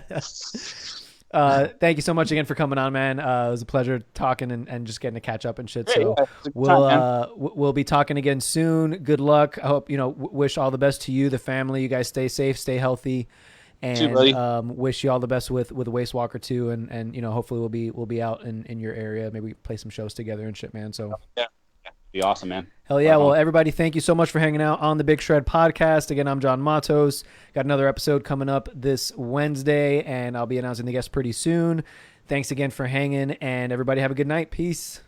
Thank you so much again for coming on, man. It was a pleasure talking and just getting to catch up and shit. So we'll be talking again soon. Good luck. I hope wish all the best to you, the family. You guys stay safe, stay healthy, and wish you all the best with Wastewalker too. And hopefully we'll be out in your area. Maybe play some shows together and shit, man. So yeah. Be awesome, man. Hell yeah. Well, everybody, thank you so much for hanging out on the Big Shred podcast. Again, I'm John Matos. Got another episode coming up this Wednesday, and I'll be announcing the guest pretty soon. Thanks again for hanging, and everybody have a good night. Peace.